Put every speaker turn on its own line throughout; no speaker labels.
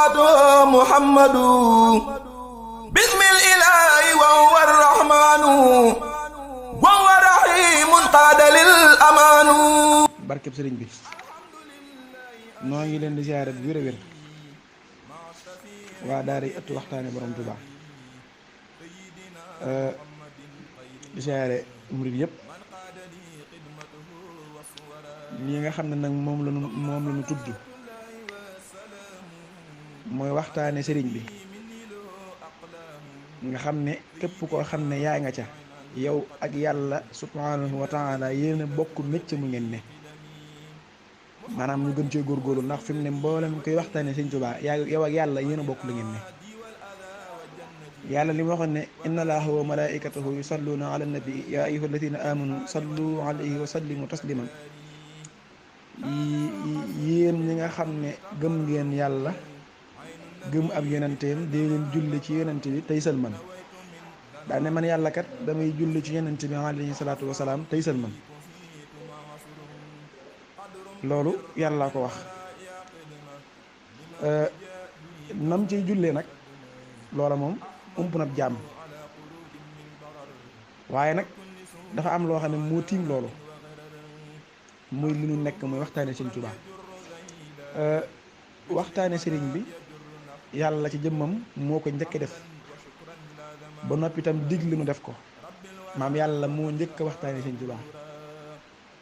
محمد بسم الإله وهو الرحمن وهو رحيم قاد للأمان.
barkeb sëriñ bi noo ngi leen di ziyaare bu wér a wér waa daara yi ëttu waxtaane borom Tuubaa di ziyaare murid yëpp. lii nga xam ne nag moom la ñu tudd mooy waxtaane sëriñ bi nga xam ne képp koo xam ne yaa nga ca yow ak yàlla subhanahu wa taala yéen a bokk mécc mu ngeen ne, maanaam ñu gën cee góorgóorlu ndax fi mu ne mboolem koy waxtaane sëriñ Tuubaa yow ak yàlla yéen a bokk lu ngeen ne. yàlla li mu waxoon ne inna allaha wa malaikatahu yusalluna ala nabi ya ayyuha alladina amanu sallu alayhi wa sallimu tasliman. yéen ñi nga xam ne gëm ngeen yàlla gëm ab yonenteem dee leen julli ci yonente bi tey sëlman. daa ne man yàlla kat damay julli ci yonente bi alayhi salaatu wasalaam tey sëlman. loolu yàlla ko wax nam ciy jullee nag loola moom ump na jàmm, waaye nag dafa am loo xam ne moo tiim loolu muy li ñu nekk muy waxtaane sëriñ Tuubaa. waxtaane sëriñ bi yàlla ci jëmmam moo ko njëkk def ba noppi itam digli nu def ko. maam yàlla moo njëkk waxtaane sëriñ Tuubaa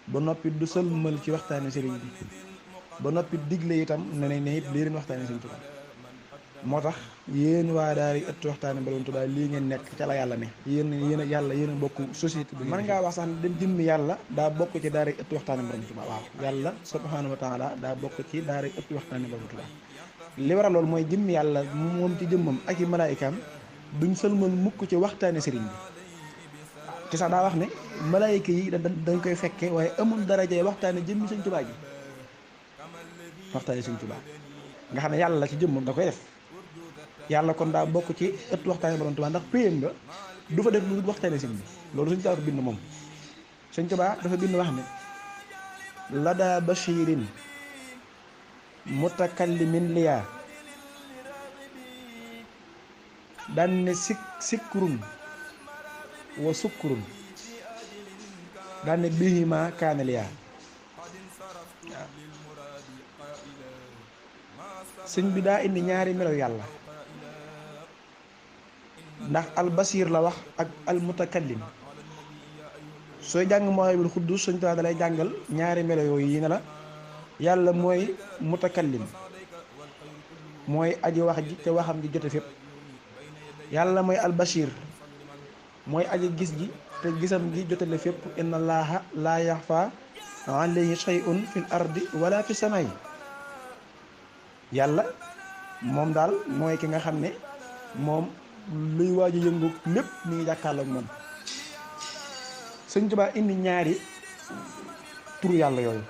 ba noppi du sëlmal ci waxtaane sëriñ bi ba noppi digle itam ne ne it lii leen waxtaane sëriñ Tuubaa. moo tax yéen waa daara yi ëtt waxtaane borom Tuubaa lii ngeen nekk ca la yàlla ne yéen a yàlla yéen a bokk société bi. mën ngaa wax sax dem jëmmi yàlla daa bokk ci daara yi ëtt waxtaane borom Tuubaa. waaw yàlla subhanahu wa taala daa bokk ci daara yi ëtt waxtaane borom Tuubaa. li waral loolu mooy jëmmi yàlla moom ci jëmmam ak i malaayikaam duñ sëlmal mukk ci waxtaane sëriñ bi. te sax daa wax ne malaayika yi dañ koy fekke waaye amul daraja waxtaane jëmmi sëñ Tuubaa ji waxtaane sëñ Tuubaa nga xam ne yàlla ci jëmmam da koy def. yàlla kon daa bokk ci ëtt waxtaane borom Tuubaa ndax péyam nga du fa def lu waxtaane sëñ bi. loolu sëñ Tuubaa ko bind moom. sëñ Tuubaa dafa bind wax ne lada bashirin mutakallimin liyaa daan ne sikrun wa sukkurun daan ne bihima kaane liyaa. waaw sëñ bi daa indi ñaari melaw yàlla ndax albasir la wax ak almutakallim. sooy jàng Mawaahibul Quddus sëñ Tuubaa da lay jàngal ñaari melo yooyu yi ne la yàlla mooy mutakallim mooy aji wax ji te waxam ji jote fépp. yàlla mooy albasir mooy aji gis ji te gisam ji jotale fépp. inna allaha laa yaxfa alayhi shay'un fil ardi wala fi samaa'i. yàlla moom daal mooy ki nga xam ne moom luy waaju yëngu lépp mi ngi jàkkaarloog moom. sëñ Tuubaa indi ñaari turu yàlla yooyu.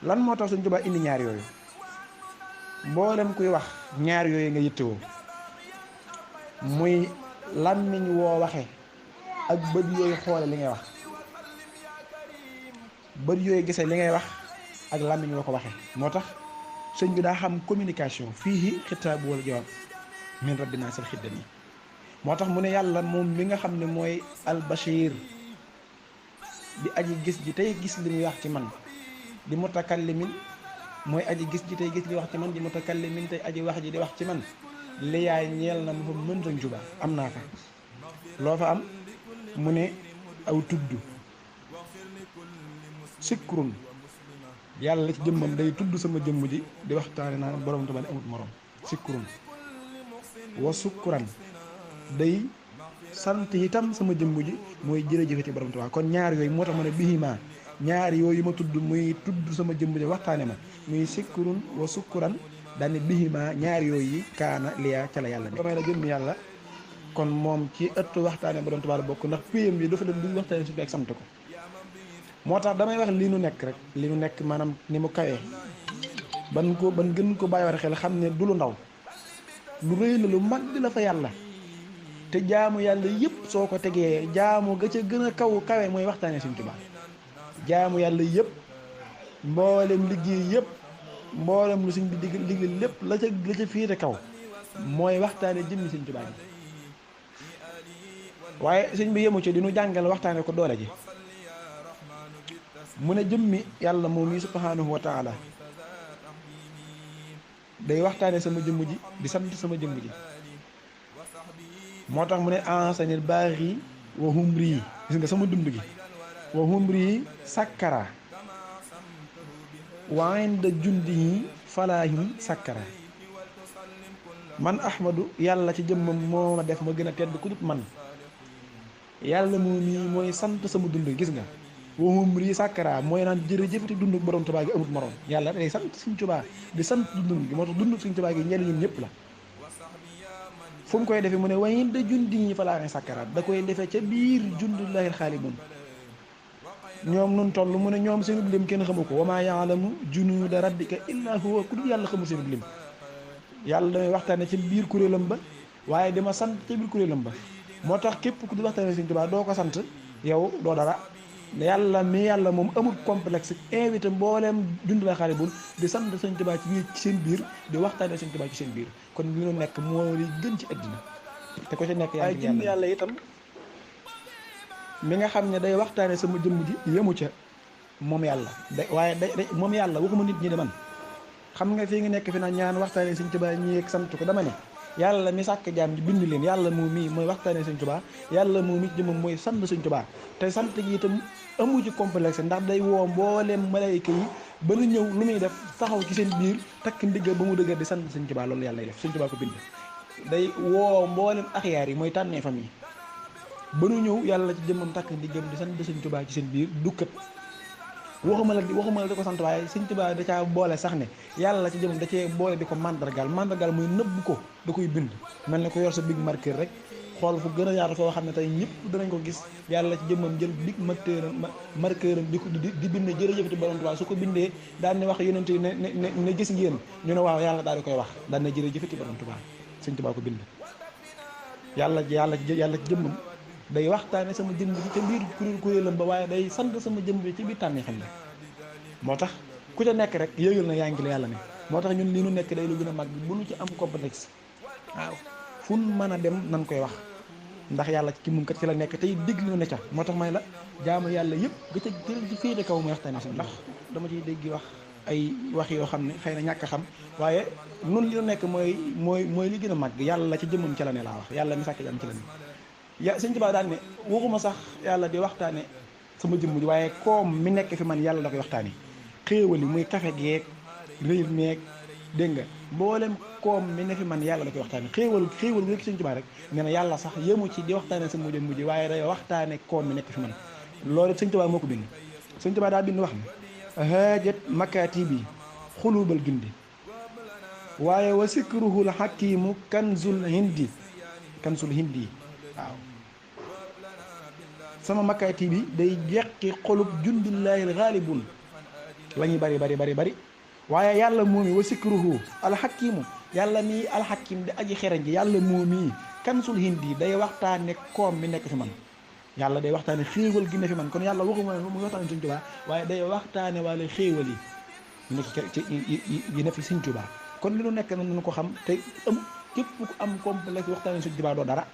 lan moo tax sëñ Tuubaa indi ñaari yooyu? mboolem kuy wax ñaar yooyu nga yittewoo muy làmmiñ woo waxe ak bët yooyu xoole li ngay wax. bët yooyu gisee li ngay wax ak làmmiñ woo ko waxe moo tax sëñ bi daa xam communication fii xitaabu wal jawaab min rabbina sal xiddami. moo tax mu ne yàlla moom mi nga xam ne mooy albashir di aji gis ji tey gis li muy wax ci man di mutakallimin mooy aji gis ji tey gis li wax ci man di mutakallimin tey aji wax ji di wax ci man li yaay ñeel na ma fa mën sëñ Tuubaa am naa fa loo fa am mu ne aw tudd sikrun yàlla ci jëmmam day tudd sama jëmm ji di waxtaane naa borom Tuubaa ne amut morom sikrun wa sukkuran day sant itam sama jëmm ji mooy jërëjëfe ci borom Tuubaa. kon ñaar yooyu moo tax ma ne bihima ñaar yooyu ma tudd muy tudd sama jëmm ji waxtaane ma muy sikurun wa sukkuran daane bihima ñaar yooyu yi kaana liyaa ca la yàlla ne damay la jëmm yàlla. kon moom ci ëtt waxtaane borom Tuubaa la bokk ndax péyam bi dafa def lu waxtaane su ak sant ko. moo tax damay wax li nu nekk rek li nu nekk maanaam ni mu kawee ban gën ko bàyyi war xel xam ne du lu ndaw lu rëy la lu mag la fa yàlla. te jaamu yàlla yëpp soo ko tegee jaamu ga ca gën a kawe mooy waxtaane Sëñ Tuubaa. jaamu yàlla yëpp mboolem liggéey yëpp mboolem lu sëñ bi digle lépp la ca féete kaw mooy waxtaane jëmmi sëñ Tuubaa ji waaye sëñ bi yemu ci di nu jàngal waxtaane ko doole ji mu ne jëmmi yàlla moom yi subhanahu wa taala day waxtaane sama jëmm ji di sant sama jëmm ji moo tax mu ne ensanil baax yi wa humri yi gis nga sama dund gi wa humri yi sàkkara wa inda jundi yi falaahim sàkkara man ahmadu yàlla ci jëmmam moo ma def ma gën a tedd ku dut man yàlla moom mii mooy sant sama dund gis nga wa humri yi sàkkara mooy naan jërëjëfati dund borom Tuubaa gi amut morom yàlla day sant Sëñ Tuubaa di sant dund gi moo tax dund Sëñ Tuubaa gi njëriñam ñëpp la fu mu koy defee mu ne wayin da jundi ñi fa laa ne sàkkaraat da koy defee ca biir jundullahi xaalibuun ñoom nun toll mu ne ñoom seenub lim kenn xamu ko wa maa yaalamu junuuda rabbika illaa huwa ku dul yàlla xamul seenub lim yàlla damay waxtaane ca biir kuréelam ba waaye dama sant ca biir kuréelam ba moo tax képp ku dul waxtaane Sëñ Tuubaa doo ko sant yow doo dara yàlla moom amul complexe invité mbooleem jundullahi xaalibuun di sant Sëñ Tuubaa ci seen biir di waxtaane Sëñ Tuubaa ci seen biir kon li nu nekk moo li gën ci àddina te ko ci nekk yaa ngi jëmm yàlla itam mi nga xam ne day waxtaane sama jëmm ji yemu ca moom yàlla waaye day moom yàlla waxuma nit ñi de man xam nga fii nga nekk fi naan ñaan waxtaane Sëñ Tuubaa ñi ak sant ko dama ne yàlla mi sàkk jaam ji bind leen yàlla moom mii mooy waxtaane Sëñ Tuubaa yàlla moom mi jëmmam mooy sant Sëñ Tuubaa te sant gi itam amu ci complexe ndax day woo mbooleem malayka yi ba nu ñëw lu muy def taxaw ci seen biir takk ndigga ba mu dëgër di sant Sëñ Tuubaa loolu yàlla def Sëñ Tuubaa ko bind day woo mbooleem axyaar yi mooy tànnee famille ba nu ñëw yàlla ci jëmmam takk ndiggam di sant Sëñ Tuubaa ci seen biir dukkat waxuma la di ko sant waaye Sëñ Tuubaa da caa boole sax ne yàlla ci jëmmam da cee boole di ko mandargal mooy nëbb ko da koy bind mel ne ko yor sa big marqueur rek xool fu gën a yaatu foo xam ne tey ñëpp danañ ko gis yàlla ci jëmmam jël big marqueur am di bind jërëjëf ci Borom Tuubaa su ko bindee daan ne wax yonent yi ne gis ngeen ñu ne waaw yàlla daal di koy wax daan ne jërëjëf ci Borom Tuubaa Sëñ Tuubaa ko bind yàlla ci jëmmam day waxtaane sama jëmm bi ca biir kuréelam ba waaye day sant sama jëmm bi ci biir tànni xam ne moo tax ku ca nekk rek yëgal na yaa ngi la yàlla ne moo tax ñun li nu nekk day lu gën a mag bu nu ci am complexe waaw fu nu mën a dem nan koy wax ndax yàlla ci moom kat ci la nekk tey dégg lu ne ca moo tax may la jaamu yàlla yëpp ga ca ci féete kaw muy waxtaane si ndax dama ciy dégg wax ay wax yoo xam ne xëy na ñàkk a xam waaye nun li nu nekk mooy li gën a mag yàlla ci jëmmam ci la ne laa wax yàlla mi sàkk jàmm ci la ne Sëñ Tuubaa daan ne waxuma sax yàlla di waxtaane sama jëmm ji waaye koom mi nekk fi man yàlla la koy waxtaane xéewal yi muy kafe geeg réew meeg dégg nga mboolem koom mi ne fi man yàlla la koy waxtaane xéewal bu nekk Sëñ Tuubaa rek nee na yàlla sax yemu ci di waxtaane sama jëmm ji waaye day waxtaane koom mi nekk fi man loolu Sëñ Tuubaa moo ko bind Sëñ Tuubaa daa bind wax ne haajat makaatibi xulubal jundi waaye wa sikruhul hakimu kanzul hindi waaw sama makkaati bi day jeqi xolub jundullaahil xaalibun la ñuy bari waaye yàlla moomi wa sikruhu alxakimu yàlla mii alxakim di aji xereñ ji yàlla moomi kansul hindi day waxtaane koom mi nekk fi man yàlla day waxtaane xéewal gi ne fi man kon yàlla waxuma ne muy waxtaane Sëñ Tuubaa waaye day waxtaane wala xéewal yi nekk ci yi ne fi Sëñ Tuubaa kon li nu nekk na nu ko xam te am képp ku am complexe waxtaane Sëñ Tuubaa doo dara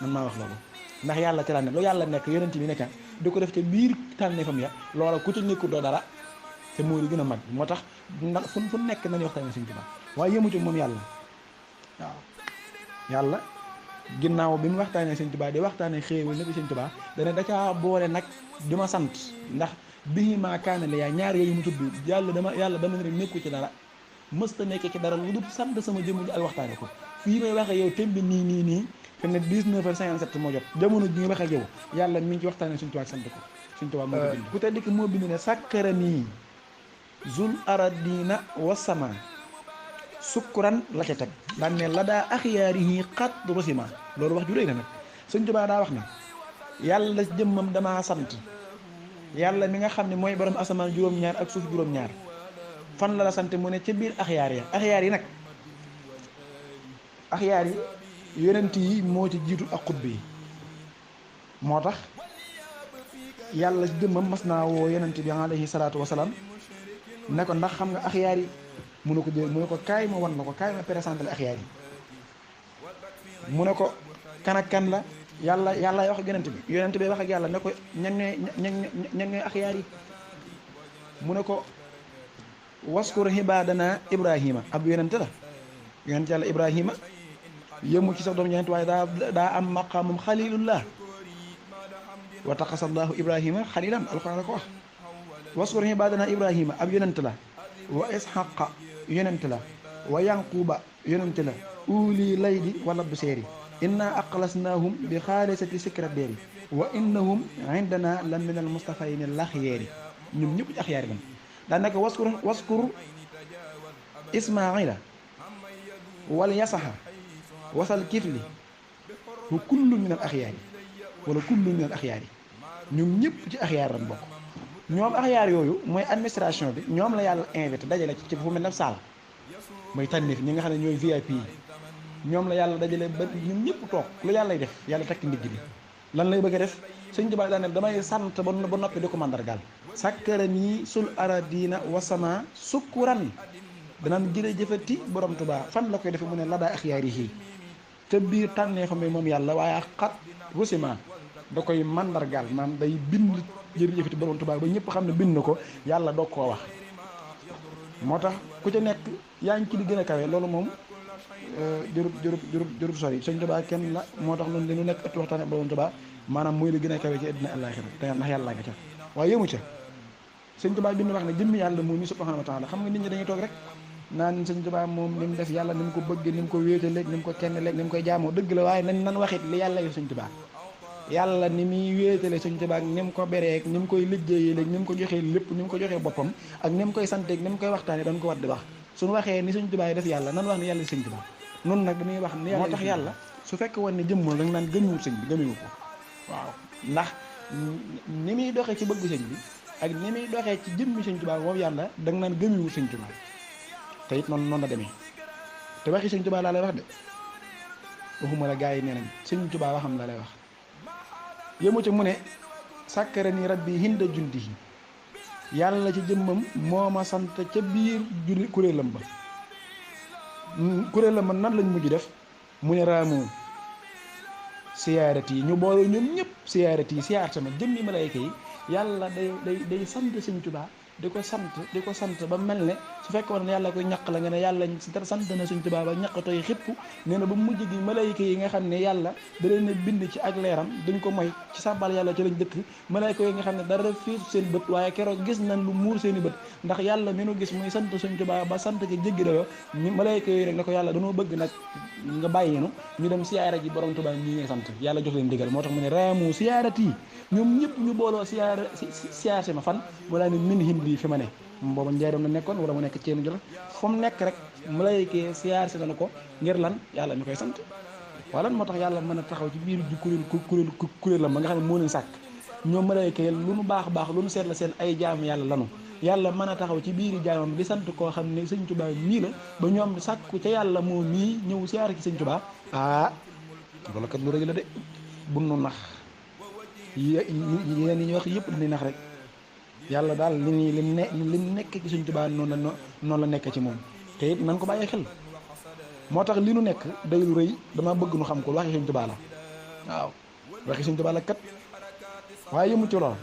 man maa wax loolu ndax yàlla ci la ne lu yàlla nekk yonent bi nekka di ko def ca biir tànneefam ya loola ku ci nekkul doo dara te moo li gën a mag moo tax ndax fu nekk nañu waxtaane Sëñ Tuubaa waaye yëmu ci moom yàlla waaw yàlla ginnaaw bi mu waxtaanee Sëñ Tuubaa di waxtaane xéewal nekk Sëñ Tuubaa dana da caa boole nag di ma sant ndax bii maa kaana la yaa ñaar yooyu mu tudd yàlla dama ne rek nekku ci dara mësta nekk ci dara lu dul sant sama jëmm ji ak waxtaane ko fii may waxee yow tembi nii fi ne 19h57 moo jot jamono ji nga wax ak yow yàlla mi ngi ci waxtaane Sëñ Tuubaa sant ko Sëñ Tuubaa moo ko bind ku tedd ki moo bind ne sàkkara nii zul aradina wasama sukkuran la ca teg daan ne la daa axyaari yi xat rosima loolu wax ju réy na nag Sëñ Tuubaa daa wax ne yàlla jëmmam damaa sant yàlla mi nga xam ne mooy borom asamaan juróom-ñaar ak suuf juróom-ñaar fan la sant mu ne ca biir axyaar yi nag axyaar yi yonent yi moo ci jiitu ak xutb yi moo tax yàlla jëmmam mas naa woo yonent bi alayhi salaatu wasalaam ne ko ndax xam nga axyaar yi mu ne ko jël mu ne ko kaay ma wan la ko kaay ma présenté la axyaar yi mu ne ko kan ak kan la yàlla wax ak yonent bi wax ak yàlla ne ko ñan ñooy axyaar yi mu ne ko waskur xibaadana ibrahima ab yonent la yonent yàlla ibrahima yëmu ci sax doom yonent waaye daa am maqaamum xalilullah wa taqasallahu ibrahima xalilan alxuraan la ko wax waskur xibaadana ibrahima ab yonent la wa isxaqa yonent la wa yanquba yonent la uli laydi wala buseeri inna aqlasnaahum bi xaalisati sikra beeri wa innahum indana la min al mustafayni laxyeeri ñoom ñëpp ci axyaari lan daa nekk waskur ismaila wal yasaxa wasal kifli wa kullu min al axyaari wala kullu min al axyaari ñoom ñëpp ci axyaar lan bokk ñoom axyaar yooyu mooy administration bi ñoom la yàlla invité dajale ci fu mel ne saal mooy tànneef ñi nga xam ne ñooy VIP yi ñoom la yàlla dajale ba ñun ñëpp toog lu yàlla lay def yàlla takk ndigg bi lan lay bëgg a def sëñ Tuubaa daaneel damay sant ba noppi di ko mandargaal sàkkara nii sul aradina wasama sukkuran danaan jërëjëfati borom Tuubaa fan la koy defe mu ne la daa axyaar yi te biir tànneefam bi moom yàlla waaye xat rusima da koy mandargaal maanaam day bind jërëjëfati borom Tuubaa ba ñëpp xam ne bind na ko yàlla doog koo wax moo tax ku ca nekk yaa ngi ci di gën a kawe loolu moom jërub sori sëñ Tuubaa kenn la moo tax loolu li nu nekk ëtt waxtaane ak borom Tuubaa maanaam mooy la gën a kawe ci àddina àllaaxira te ndax yàlla nga ca waaye yëmu ca sëñ Tuubaa bi ñu wax ne jëmmi yàlla moom mi subhaanahu wa taala xam nga nit ñi dañuy toog rek naan sëñ Tuubaa moom ni mu def yàlla ni mu ko bëgg ni mu ko wéetaleeg ni mu ko kenn leeg ni mu koy jaamoo dëgg la waaye nan waxit li yàlla yu sëñ Tuubaa yàlla ni muy wéetale sëñ Tuubaa ak ni mu ko bereek ni mu koy liggéeyee léegi ni mu ko joxee lépp ni mu ko joxee boppam ak ni mu koy santeeg ni mu koy waxtaane dañ ko war di wax suñu waxee ni sëñ Tuubaa yi def yàlla nan wax ni yàlla sëñ Tuubaa noonu nag dañuy wax ni moo tax yàlla su fekk woon ne jëmmul dañ naan gëmiwul sëñ bi gëmiwu ko waaw ndax ni muy doxee ci bëgg sëñ bi ak ni muy doxee ci jëmmi sëñ Tuubaa moom yàlla da nga naan gëmiwul sëñ Tuubaa te it noonu la demee te waxi sëñ Tuubaa laa lay wax de waxuma la gars yi nee nañ sëñ Tuubaa waxam la lay wax yëmu ca mu ne sàkkara ni rabbi hinda jundihi yàlla ci jëmmam moo ma sant ca biir julli kuréelam ba nan lañ mujj def mu ne raamu siyaarat yi ñu boole ñoom ñëpp siyaarat yi siyaar sama jëmmi malayka yi yàlla day sant sëñ Tuubaa di ko sant ba mel ne su fekkoon ne yàlla koy ñaq la nga ne yàlla sant na sëñ Tuubaa ba ñaqatoy xippu nee na ba mujj gi malayka yi nga xam ne yàlla da leen a bind ci ak leeram duñ ko moy ci sàbbal yàlla ci lañ dëkk malayka yi nga xam ne dara fiir seen bët waaye keroog gis nañ lu muur seen i bët ndax yàlla mi nu gis muy sant sëñ Tuubaa ba sant ki jéggi dayoo malayka yooyu rek ne ko yàlla dañoo bëgg nag nga bàyyi ñu dem siyaara ji borom Tuubaa ñi ngay sant yàlla jox leen digal moo tax mu ne raamu siyaarat yi ñoom ñëpp ñu booloo siyaar si ma fan wala ni min him lii fi ma ne booba njaaram la nekkoon wala mu nekk ceenu jël fu mu nekk rek malayka siyaar si na ko ngir lan yàlla mi koy sant wala moo tax yàlla mën a taxaw ci biir ju kuréel la ma nga xam ne moo leen sàkk ñoom malayka lu nu baax lu nu seet la seen ay jaam yàlla lanu yàlla mën a taxaw ci biiri jaamam di sant koo xam ne sëñ Tuubaa mii la ba ñoom sàkku ca yàlla moo mii ñëw siyaar ci sëñ Tuubaa loolu kat lu rëy la de bu nu nax yéen ñi wax yëpp dañuy nax rek yàlla daal li nekk ci sëñ Tuubaa noonu la nekk ci moom te it nan ko bàyyi xel moo tax li nu nekk day lu rëy dama bëgg nu xam ko waxi sëñ Tuubaa la waaw waxi sëñ Tuubaa la kat waaye yëmu ci lool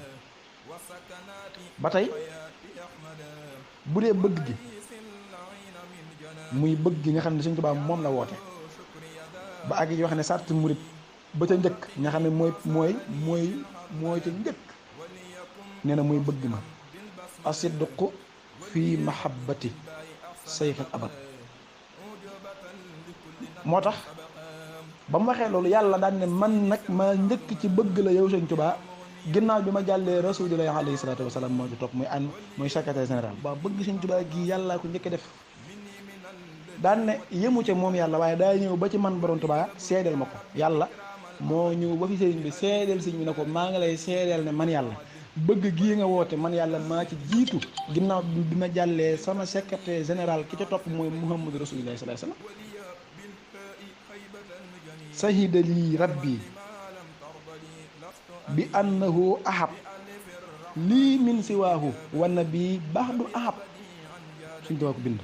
ba tey bu dee bëgg gi muy bëgg gi nga xam ne sëñ Tuubaa moom la woote ba ak yi wax ne sart murit ba ca njëkk nga xam ne mooy ca njëkk nee na muy bëgg ma asidqu fii mahabbati sayxal abad moo tax ba mu waxee loolu yàlla daan ne man nag ma njëkk ci bëgg la yow sëñ Tuubaa ginnaaw bi ma jàllee rasulillahi alayhi salaatu wasalaam moo ci topp muy secrétaire général ba bëgg sëñ Tuubaa gii yàlla ko njëkk def daan ne yëmu ca moom yàlla waaye daa ñëw ba ci man borom Tuubaa seedeel ma ko yàlla moo ñëw ba fi sëriñ bi seedeel sëriñ bi ne ko maa ngi lay seedeel ne man yàlla bëgg gii nga woote man yàlla maa ci jiitu ginnaaw bi ma jàllee sama secrétaire général ki ca topp mooy Muhammadu Rasulillahi sallallahu alayhi wasallam sahida lii rabbi bi annahu ahab lii min siwaahu wa nabi ba'du ahab suñ Tuubaa ko bind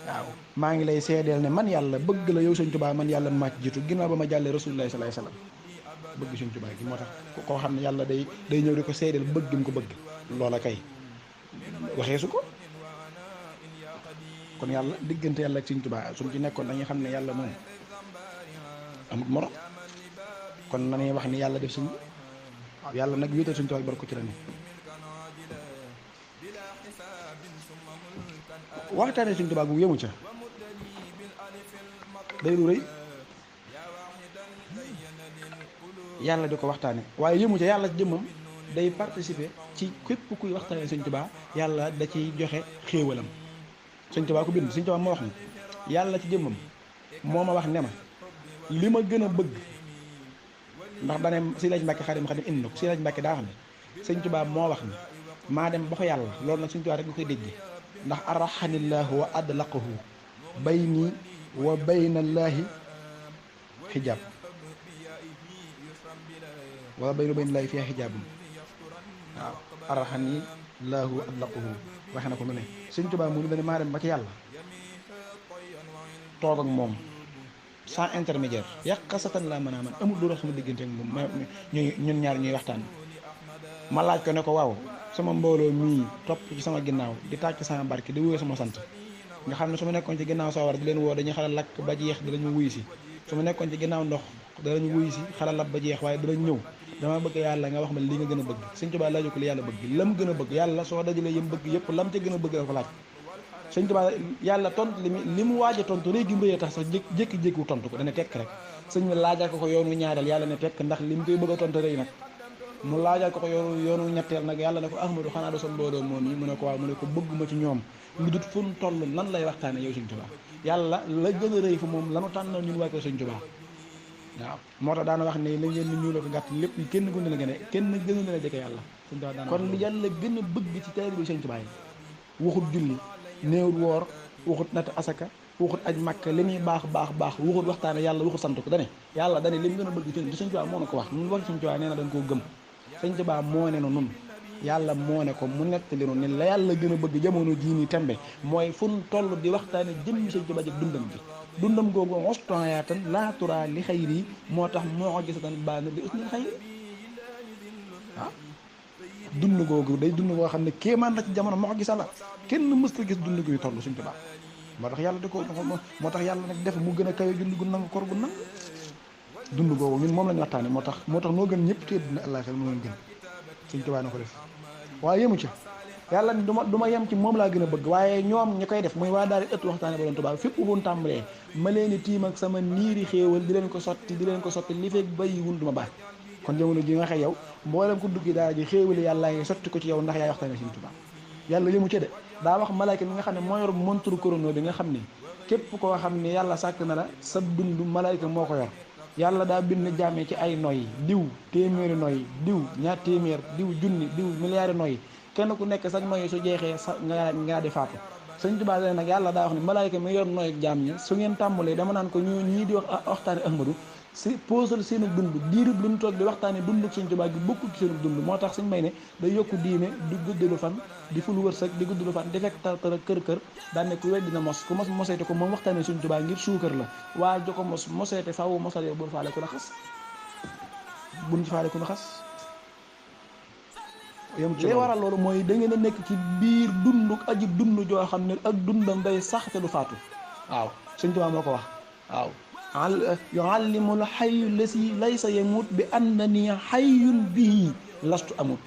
waaw maa ngi lay seedeel ne man yàlla bëgg la yow sëñ Tuubaa man yàlla ma ci jiitu ginnaaw ba ma jàllee Rasulullaahi sallallaahu alayhi wa sallam bëgg sëñ Tuubaa gi moo tax koo xam ne yàlla day ñëw di ko seedeel bëgg mu ko bëgg loola kay waxee su ko kon yàlla diggante yàlla ak sëñ Tuubaa suñ ci nekkoon dañuy xam ne yàlla moom amut morom kon nañuy wax ni yàlla def sëñ waaw yàlla nag wéetal sëñ Tuubaa bar ko ci la ne waxtaane sëñ Tuubaa bu yëmu ca day lu rëy yàlla di ko waxtaane waaye yëmu ca yàlla jëmmam day participer ci képp kuy waxtaane sëñ Tuubaa yàlla da ciy joxe xéewalam sëñ Tuubaa ko bind sëñ Tuubaa moo wax ni yàlla ci jëmmam moo ma wax ne ma li ma gën a bëgg ndax dane si laaj Mbàkke Xaadim indi na ko si laaj Mbàkke daa wax ne sëñ Tuubaa moo wax ni maa dem ba ko yàlla loolu nag sëñ Tuubaa rek nga koy dégg ndax arraxanillaahu wa adlaqahu bayni wa baynallaahi xijaab wala bayni wa baynallaahi fiihaa xijaabun waaw arraxanillaahu wa adlaqahu waxe na ko nu ne sëñ Tuubaa mu ni dane maa dem ba ci yàlla toog ak moom sans intermédiaire yàqasatan laa mën a man amul lu dox sama diggante ak moom ñun ñaar ñuy waxtaan ma laaj ko ne ko waaw sama mbooloo mii topp ci sama ginnaaw di tàcc sama barke di wóyoo sama sant nga xam ne su ma nekkoon ci ginnaaw sawar di leen woo dañuy xala lakk ba jeex dinañu wuyu si su ma nekkoon ci ginnaaw ndox danañu wuyu si xala lab ba jeex waaye dinañ ñëw dama bëgg yàlla nga wax ma li nga gën a bëgg sëñ Tuubaa laaju ko li yàlla bëgg lam gën a bëgg yàlla soo dajalee yëm bëgg yëpp lam ca gën a bëgg la ko laaj sëñ Tuubaa yàlla tontu li mu waaj a tontu léegi mbéyee tax sax jékki-jékki tontu ko dana tekk rek sëñ bi laajal ko yoonu ñaareel yàlla ne tekk ndax li mu koy bëgg a tontu rëy nag mu laajal ko yoonu ñetteel nag yàlla ne ko Ahmadu xanaa do sa mbooloo moom yi mu ne ko waaw mu ne ko bëgg ma ci ñoom lu dut fu mu toll lan lay waxtaane yow sëñ Tuubaa yàlla la gën a rëy fu moom lanu tànnal ñun waa ko sëñ Tuubaa waaw moo tax daana wax ne la ngeen ni ñuuloo ko gàtt lépp kenn gënu la kenn gënu la jege yàlla kon li yàlla gën a bëgg ci taalibe sëñ Tuubaa yi waxut julli néewut woor waxut natt asaka waxut aj Makka li muy baax waxut waxtaane yàlla waxut sant ko dane yàlla dane li mu gën a bëgg ci sëñ Tuubaa moo na ko wax nun wax sëñ Tuubaa nee na dañ koo gëm sëñ Tuubaa moo ne no nun yàlla moo ne ko mu nettali nu ne la yàlla gën a bëgg jamono jii nii tembe mooy fu nu toll di waxtaane jëmmi sëñ Tuubaa ak dundam googu ostoyaatan laatura li xayri moo tax moo gisatan baana li usnil xayri waaw dund googu day dund goo xam ne kéemaan la ci jamono moo gisa la kenn mësta gis dund guy toll sëñ Tuubaa moo tax yàlla di ko moo tax yàlla nag def mu gën a kawe julli gu nangu kor gu nangu dund googu ñun moom lañu waxtaane moo tax noo gën ñëpp te dina allah xel moo leen gën sëñ Tuubaa na ko def waaye yemu ci yàlla ni du ma yem ci moom laa gën a bëgg waaye ñoom ñi koy def muy waa daal di ëtt waxtaane ba doon Tuubaa fépp bu tàmbalee ma leen di tiim ak sama niiri xéewal di leen ko sotti li fekk bàyyiwul du ma baax kon jamono ji nga xëy yow mboolem ko duggi daara ji xéewali yàlla ngi sotti ko ci yow ndax yaay waxtaane sëñ Tuubaa yàlla yemu ci de daa wax malaayka mi nga xam ne moo yor montre chrono bi nga xam ne képp koo xam ne yàlla sàkk na la sa dund malaayka moo ko yor yàlla daa bind jàmmee ci ay noy diw téeméeri noy diw ñaar téeméer diw junni diw milliards noy kenn ku nekk sax noy su jeexee sa nga di faatu sëñ Tuubaa dane nag yàlla daa wax ne malaayka mi yor noy ak jaam ñi su ngeen tàmbalee dama naan ko ñii di wax waxtaane Ahmadu si posal seenu dund diirub lu ñu toog di waxtaane dunduk sëñ Tuubaa gi bokkul ci seenu dund moo tax suñ may ne day yokku diine di guddalu fan di ful wërsëg di guddalu fan di fekk tartara kër daan ne ku weddi na mos ku mos moseete ko moom waxtaane sëñ Tuubaa ngir suukar la waa jo ko mos moseete faaw mosal yow bul faale ku la xas buñ ci faale ku la xas li waral loolu mooy da ngeen a nekk ci biir dunduk aji dund joo xam ne ak dundam day sax te du faatu waaw sëñ Tuubaa moo ko wax waaw yuallimul xayu lasi laysa yamut bi annani xayun bii lastu amut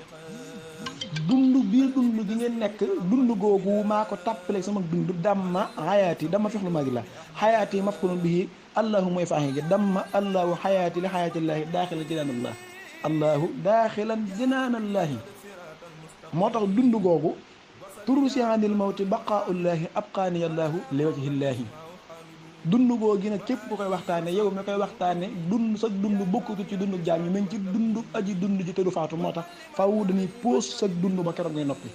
dund biir dund gi ngeen nekk dund googu maa ko tàppale sama dund damma xayaati dama fex lu maa gi la xayaati mafkulun bihi allahu mooy faaxi gi damma allahu xayaati li xayaatillaahi daaxilan jinaanallah allahu daaxilan jinaanallaahi moo tax dund googu turu sianil mawti baqaullaahi abqaaniyallaahu li wajhillaahi dund googu nag képp ku koy waxtaane yow mi koy waxtaane dund sa dund bokkatu ci dund jaam ñi nañ ci dund aji dund ji te du faatu moo tax faaw dañuy poos sa dund ba keroog ngay noppi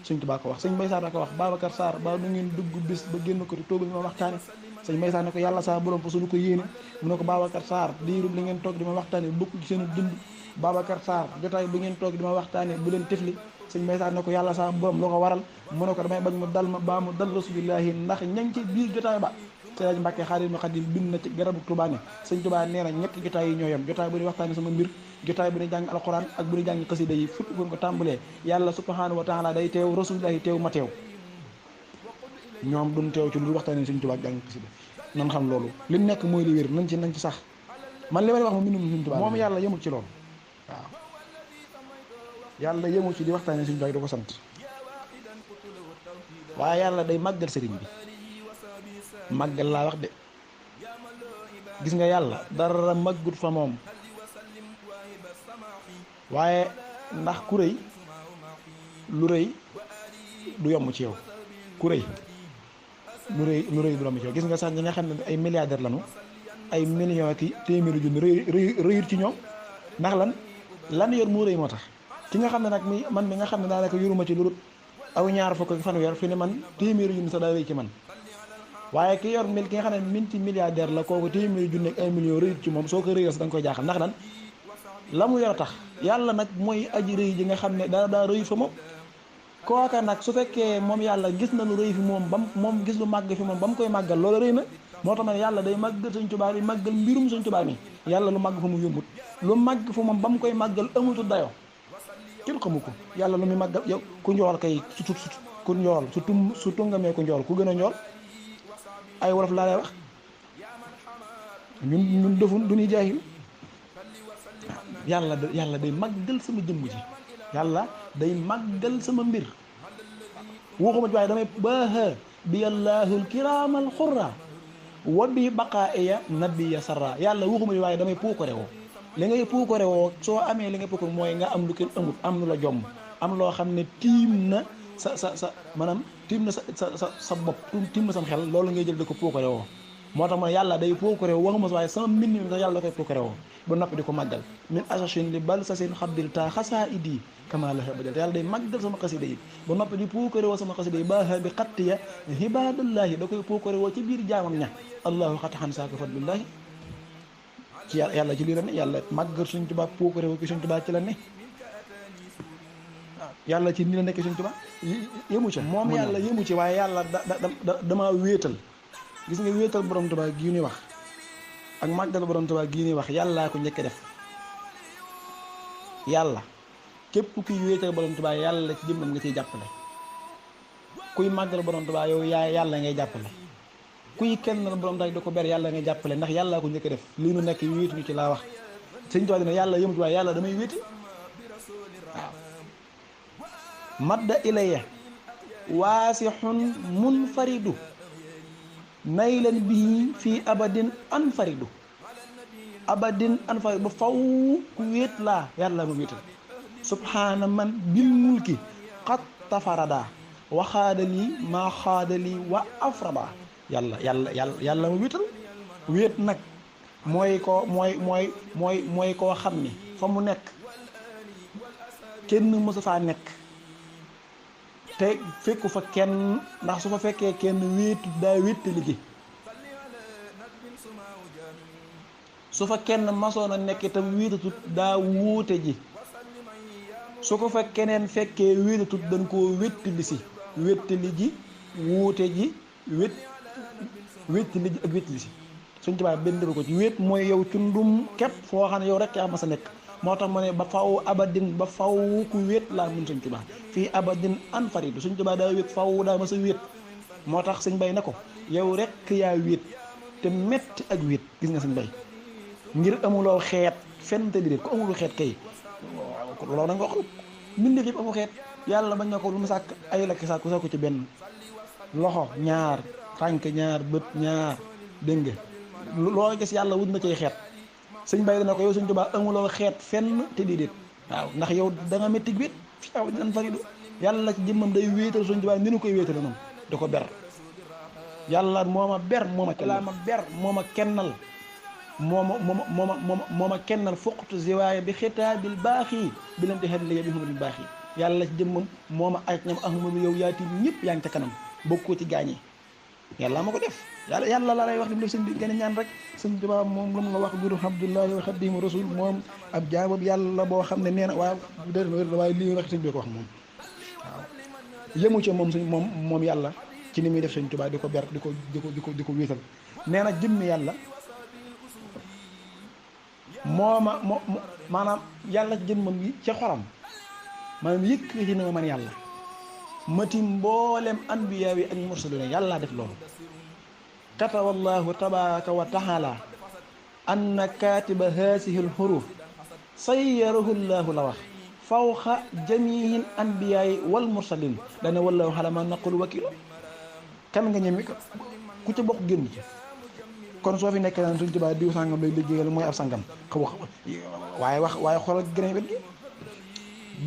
sëñ Tuubaa ko wax sëñ Mbay Saar da ko wax Babacar Sarr ba nu ngeen dugg bis ba génn ko te toogu ñu ma waxtaane sëñ Mbay Saar ne ko yàlla saa borom fa suñu ko yéene mu ne ko Babacar Sarr diirub li ngeen toog di ma waxtaane bokku ci seen dund Babacar Sarr jotaay bu ngeen toog di ma waxtaane bu leen tifli sëñ Mbay Saar ne ko yàlla sa borom loo ko waral mu ne ko damay bañ mu dal ma baa mu dal rasulillahi ndax ñañ ci biir jotaay ba Sëriñ Mbàkke Xaadimu Xaadim bind na ci garabu Tuubaa ne sëñ Tuubaa nee na ñetti jotaay yi ñoo yem jotaay bu ñuy waxtaane sama mbir jotaay bu ñuy jàng alxuraan ak bu ñuy jàng xasida yi fépp bu ko tàmbalee yàlla subhanahu wa taala day teew rasulillahi teew ma teew ñoom duñ teew ci lu waxtaane sëñ Tuubaa ak jàng xasida nan xam loolu li nekk mooy li wér nañ ci sax man li may wax moom mbindum sëñ Tuubaa moom yàlla yemul ci loolu waaw yàlla yemul ci di waxtaane sëñ Tuubaa da ko sant waaye yàlla day màggal sëriñ bi màggal laa wax de gis nga yàlla dara màggut fa moom waaye ndax ku rëy lu rëy du yomb ci yow ku rëy lu rëy du yomb ci yow gis nga sax ñi nga xam ne ay milliardaires lañu ay millions ki téeméeri junni rëyut ci ñoom ndax lan yor moo rëy moo tax ki nga xam ne nag man mi nga xam ne daanaka yoruma ci lu dul aw ñaar fukk ak fanweer fi ne man téeméeri junni sax daa rëy ci man waaye ki yor ki nga xam ne minti milliardaire la kooku téeméeri junni ak 1 million rëyut ci moom soo ko rëyal sax da nga koy jaaxal ndax la mu yor tax yàlla nag mooy aji rëy ji nga xam ne daa rëy fa moom kooka nag su fekkee moom yàlla gis na lu rëy fi moom moom gis lu màgg fi moom ba mu koy màggal loolu rëy na moo tax ma ne yàlla day màggal Sëñ Tuubaa di màggal mbirum Sëñ Tuubaa mi yàlla lu màgg fa mu yombut lu màgg fa moom ba mu koy màggal amutul dayoo kenn xamu ko yàlla lu muy màggal yow ku njool kay ku njool su tungamee ku njool ku gën a njool ay wolof laa lay wax ñun defun du ñuy jaahil yàlla day màggal sama jëmm ji yàlla day màggal sama mbir waxuma ci waaye damay baaxa bi yàllaahul kiraamal xurra wa bi baqaaiya nabiya sarra yàlla waxuma ci waaye damay puukare woo li ngay puukare woo soo amee li ngay puukare mooy nga am lu kenn amut am lu la jomm am loo xam ne tiim na sa maanaam tiim na sa bopp tiim na sam xel loolu ngay jël di ko puukare woo moo tax ma yàlla day puukare woo waxuma si waaye sama mbind mi sax yàlla da koy puukare woo ba noppi di ko màggal min asachin li bal sa seen xabdil ta xasaa idi kama la badal yàlla day màggal sama xasida yi ba noppi di puukare woo sama xasida yi baaxa bi xattiya ibadallahi da koy puukare woo ci biir jaamam ña allahu xataxan saaka fadlullahi ci yàlla ci lii la ne yàlla màggal Sëñ Tuubaa puukare woo ki Sëñ Tuubaa ci la ne yàlla ci nii la nekk Sëñ Tuubaa yëmu ci moom yàlla yëmu ci waaye yàlla dama wéetal gis nga wéetal borom Tuubaa gii ñuy wax ak màggal borom Tuubaa gii ñuy wax yàllaa ko njëkk def yàlla képp kuy wéetal borom Tuubaa yàlla ci jëmmam nga ciy jàppale kuy màggal borom Tuubaa yow yàlla ngay jàppale kuy kennal borom Tuubaa da ko ber yàlla ngay jàppale ndax yàllaa ko njëkk def lii nu nekk wéetu ñu ci laa wax Sëñ Tuubaa dina yàlla yëmu ci waaye yàlla damay wéeti waaw madda ilayya waasixun munfaridu naylan bii fii abadin anfaridu ba faw ku wéet laa yàlla ma wéetal subhaana man bil mulki xat tafarada waxaadali maa xaadali wa afrada yàlla ma wéetal wéet nag mooy koo xam ni fa mu nekk kenn mësu faa nekk te fekku fa kenn ndax su fa fekkee kenn wéetu daa wéttali gi su fa kenn masoon a nekk itam wéetatut daa wuute ji su ko fa keneen fekkee wéetatut dañ koo wéttali si wéttali ji wuute ji wéttali ji ak wéttali si Sëñ Tuubaa benn ko ci wéet mooy yow ci ndum képp foo xam ne yow rek yaa ma sa nekk moo tax ma ne ba faw abadin ba faw ku wéet laa mun Sëñ Tuubaa fii abadin an faridu Sëñ Tuubaa daa wéet faw daa ma sa wéet moo tax Sëñ Bay ne ko yow rek yaa wéet te metti ak wéet gis nga Sëñ Bay ngir amuloo xeet fenn te di ku amuloo xeet kay loolu da nga wax mbindeef yëpp amu xeet yàlla bañ na ko lu mu sàkk ay lakk sàkku sàkku ci benn loxo ñaar tànk ñaar bët ñaar dégg nga loo gis yàlla wut na cay xeet Sëñ Bay dana ko yow Sëñ Tuubaa amuloo xeet fenn te déedéet waaw ndax yow da nga métti wéet fi aw di an faridu yàlla ci jëmmam day wéetal Sëñ Tuubaa ni nu koy wéetale noonu da ko ber yàlla moo ma ber moo ma kennal moo ma kennal fuqtu ziwaaya bi xitaabil baaxi bi leen di xel liggéey bi xamadul baax yi yàlla ci jëmmam moo ma aj ñam ahmadu yow yaati ñëpp yaa ngi ca kanam bokkoo ci gaañi yàlla ma ko def yàlla la lay wax li mu def sëñ bi gën a ñaan rek Sëñ Tuubaa moom lu mu la wax biiru abdullahi wa xadimu rasul moom ab jaamab yàlla boo xam ne nee na waaw déedéet waaye lii wax sëñ bi ko wax moom yëmu ca moom yàlla ci ni muy def Sëñ Tuubaa di ko ber di ko wéetal nee na jëmmi yàlla maanaam yàlla ci jëmmam yi ca xolam maanaam yëkkati na ma man yàlla mati mboolem anbiyaa yi ak mursalina yàllaa def loolu kataba allahu tabaraka wa taala anna katiba haasihi alxuruf sayyarahu llahu la wax fawqa jamiihil anbiyaa yi wal mursalin dane wallahu ala ma naqulu wakiilo kan nga ñemi ku ca bokk génn ci kon soo fi nekkee naan Sëñ Tuubaa diw sàngam lay liggéeyal mooy ab sàngam waaye xoolal gën a wet gi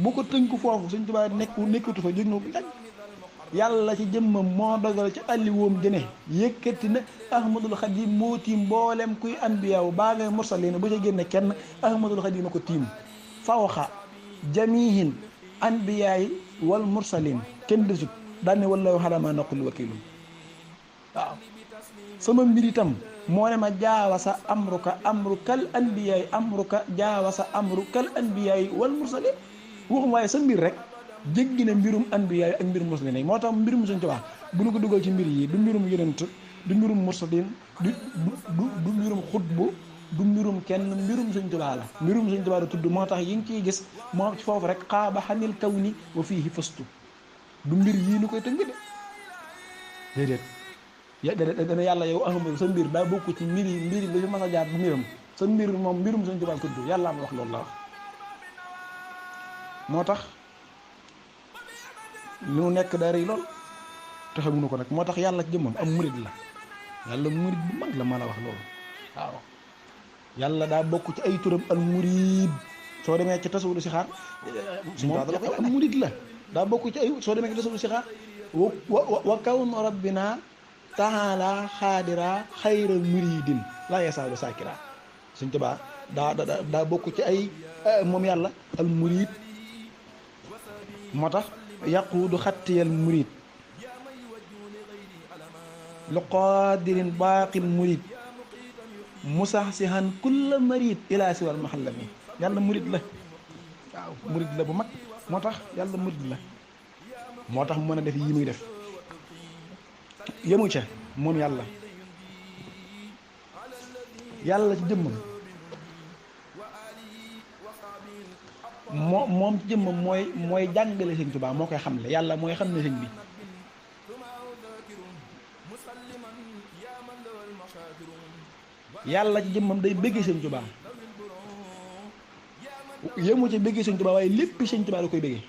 bu ko tënku foofu Sëñ Tuubaa nekkatu fa jóg na bu yàgg yàlla ci jëmmam moo dogal ci alliwoom jëne yëkkati na Ahmadul Xadim moo tiim mboolem kuy anbiyaaw baa nga mursalin bu ca génne kenn Ahmadul Xadim a ko tiim fawqa jamiihin anbiyaay wal mursalin kenn desut daane wallaahu alaa maa naqulu wakiilun waaw sama mbir itam moo ne ma jaawasa amrukal anbiyaay jaawasa amrukal anbiyaay wal mursalin waxum waaye sa mbir rek jéggi na mbirum anbiyaay ak mbirum mursalin moo tax mbirum Sëñ Tuubaa bu ñu ko dugal ci mbir yi du mbirum yonent du mbirum mursalin du mbirum xutbu du mbirum kenn mbirum Sëñ Tuubaa la mbirum Sëñ Tuubaa la tudd moo tax yi ngi ciy gis moo ci foofu rek xaaba xanil kaw ni wa fiihi fastu du mbir yii lu koy tënk de déedéet dana yàlla yow Ahmadu sa mbir daa bokk ci mbir yi lu fi mas a jaar bu mbiram sa mbir moom mbirum Sëñ Tuubaa tudd yàlla am wax loolu la wax moo tax li mu nekk daa rëy lool te xamuñu ko nag moo tax yàlla ci jëmmam am murid la yàlla murid bu mag la ma la wax loolu waaw yàlla daa bokk ci ay turam al murid soo demee ci tasawudu si xaar moom am murid la daa bokk ci ay soo demee ci tasawudu si xaar wa kawnu rabbina taala xaadira xayra muridin laa yasaalu saakira Sëñ Tuubaa daa bokk ci ay moom yàlla al murid moo tax yaquudu xattiyal murid lu qaadirin baaqil murid musaxsihan kulla marid ilaa siwal maxallami yàlla murid la waaw murid la bu mag moo tax yàlla murid la moo tax mu mën a def yi muy def yemu ca moom yàlla ci jëmmam moom ci jëmmam mooy jàngale Sëñ Tuubaa moo koy xamle yàlla mooy xam ne sëñ bi yàlla ci jëmmam day bëggee Sëñ Tuubaa yëmu ci bëggee Sëñ Tuubaa waaye lépp Sëñ Tuubaa da koy bëggee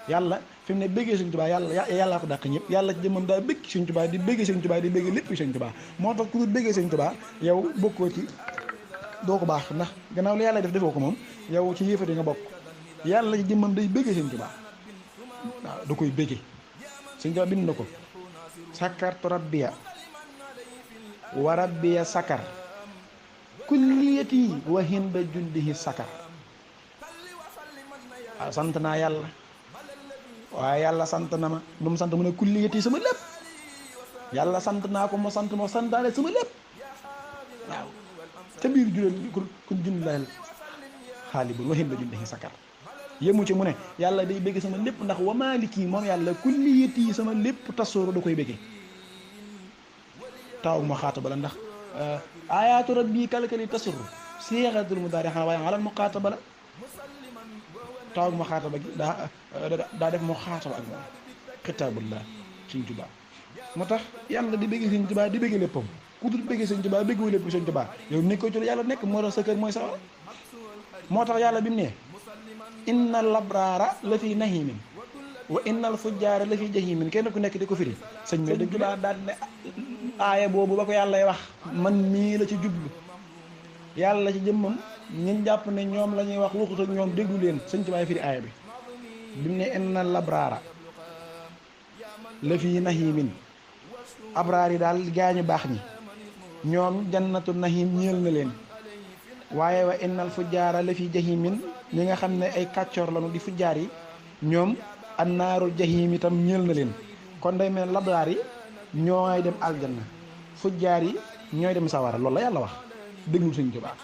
yàlla fi mu ne bëggee Sëñ Tuubaa yàllaa ko dàq ñëpp yàlla ci jëmmam daa bëgg Sëñ Tuubaa di bëggee Sëñ Tuubaa di bëggee lépp Sëñ Tuubaa moo tax ku dul bëggee Sëñ Tuubaa yow bokkoo ci doo ko baax ndax gannaaw li yàlla defoo ko moom yow ci yéefati nga bokk yàlla ci jëmmam day bëggee Sëñ Tuubaa waaw da koy bëggee Sëñ Tuubaa bind na ko sakartu rabbiya wa rabbiya sakar kulliyati wa hinda jundihi sakar waaw sant naa yàlla waaye yàlla sant na ma lu mu sant mu ne kulliyati sama lépp yàlla sant naa ko mu sant ma santaale sama lépp waaw ca biir juróom kun jundilaal xaalibun wa hinda jundihi sakar yëmu ci mu ne yàlla day bëgg sama lépp ndax wa maaliki moom yàlla kulliyati sama lépp tasooru da koy bëggee taw ma xaataba la ndax ayaatu rabbi kalkali tasuru siixatul mudaari xanaa waaye alal mu xaataba la taw ma xaataba gi daa def moo xaataba ak moom xitaabullah Sëñ Tuubaa moo tax yàlla di bëgg Sëñ Tuubaa di bëgg léppam ku dul bëgg Sëñ Tuubaa bëggoo lépp Sëñ Tuubaa yow nekkoo ci yàlla nekk moo tax sa kër mooy sa moo tax yàlla bi mu ne inna labraara la fi nahimin wa innal fujjaara la fi jahimin kenn ku nekk di ko firi Sëñ Tuubaa daal ne aaya boobu ba ko yàlla wax man mii la ci jublu yàlla ci jëmmam ñun jàpp ne ñoom la ñuy wax waxut ak ñoom déglu leen Sëñ Tuubaa firi aaya bi bi mu ne inna labraara la fi nahimin abraar yi daal gaañu baax ñi ñoom jannatu nahim ñeel na leen waaye wa innal fujjaara la fi jahimin ñi nga xam ne ay kàccoor lañu di fujjaar yi ñoom annaarul jahim itam ñeel na leen kon day mel labraar yi ñooy dem aljanna fujjaar yi ñooy dem sawara loolu la yàlla wax déglu Sëñ Tuubaa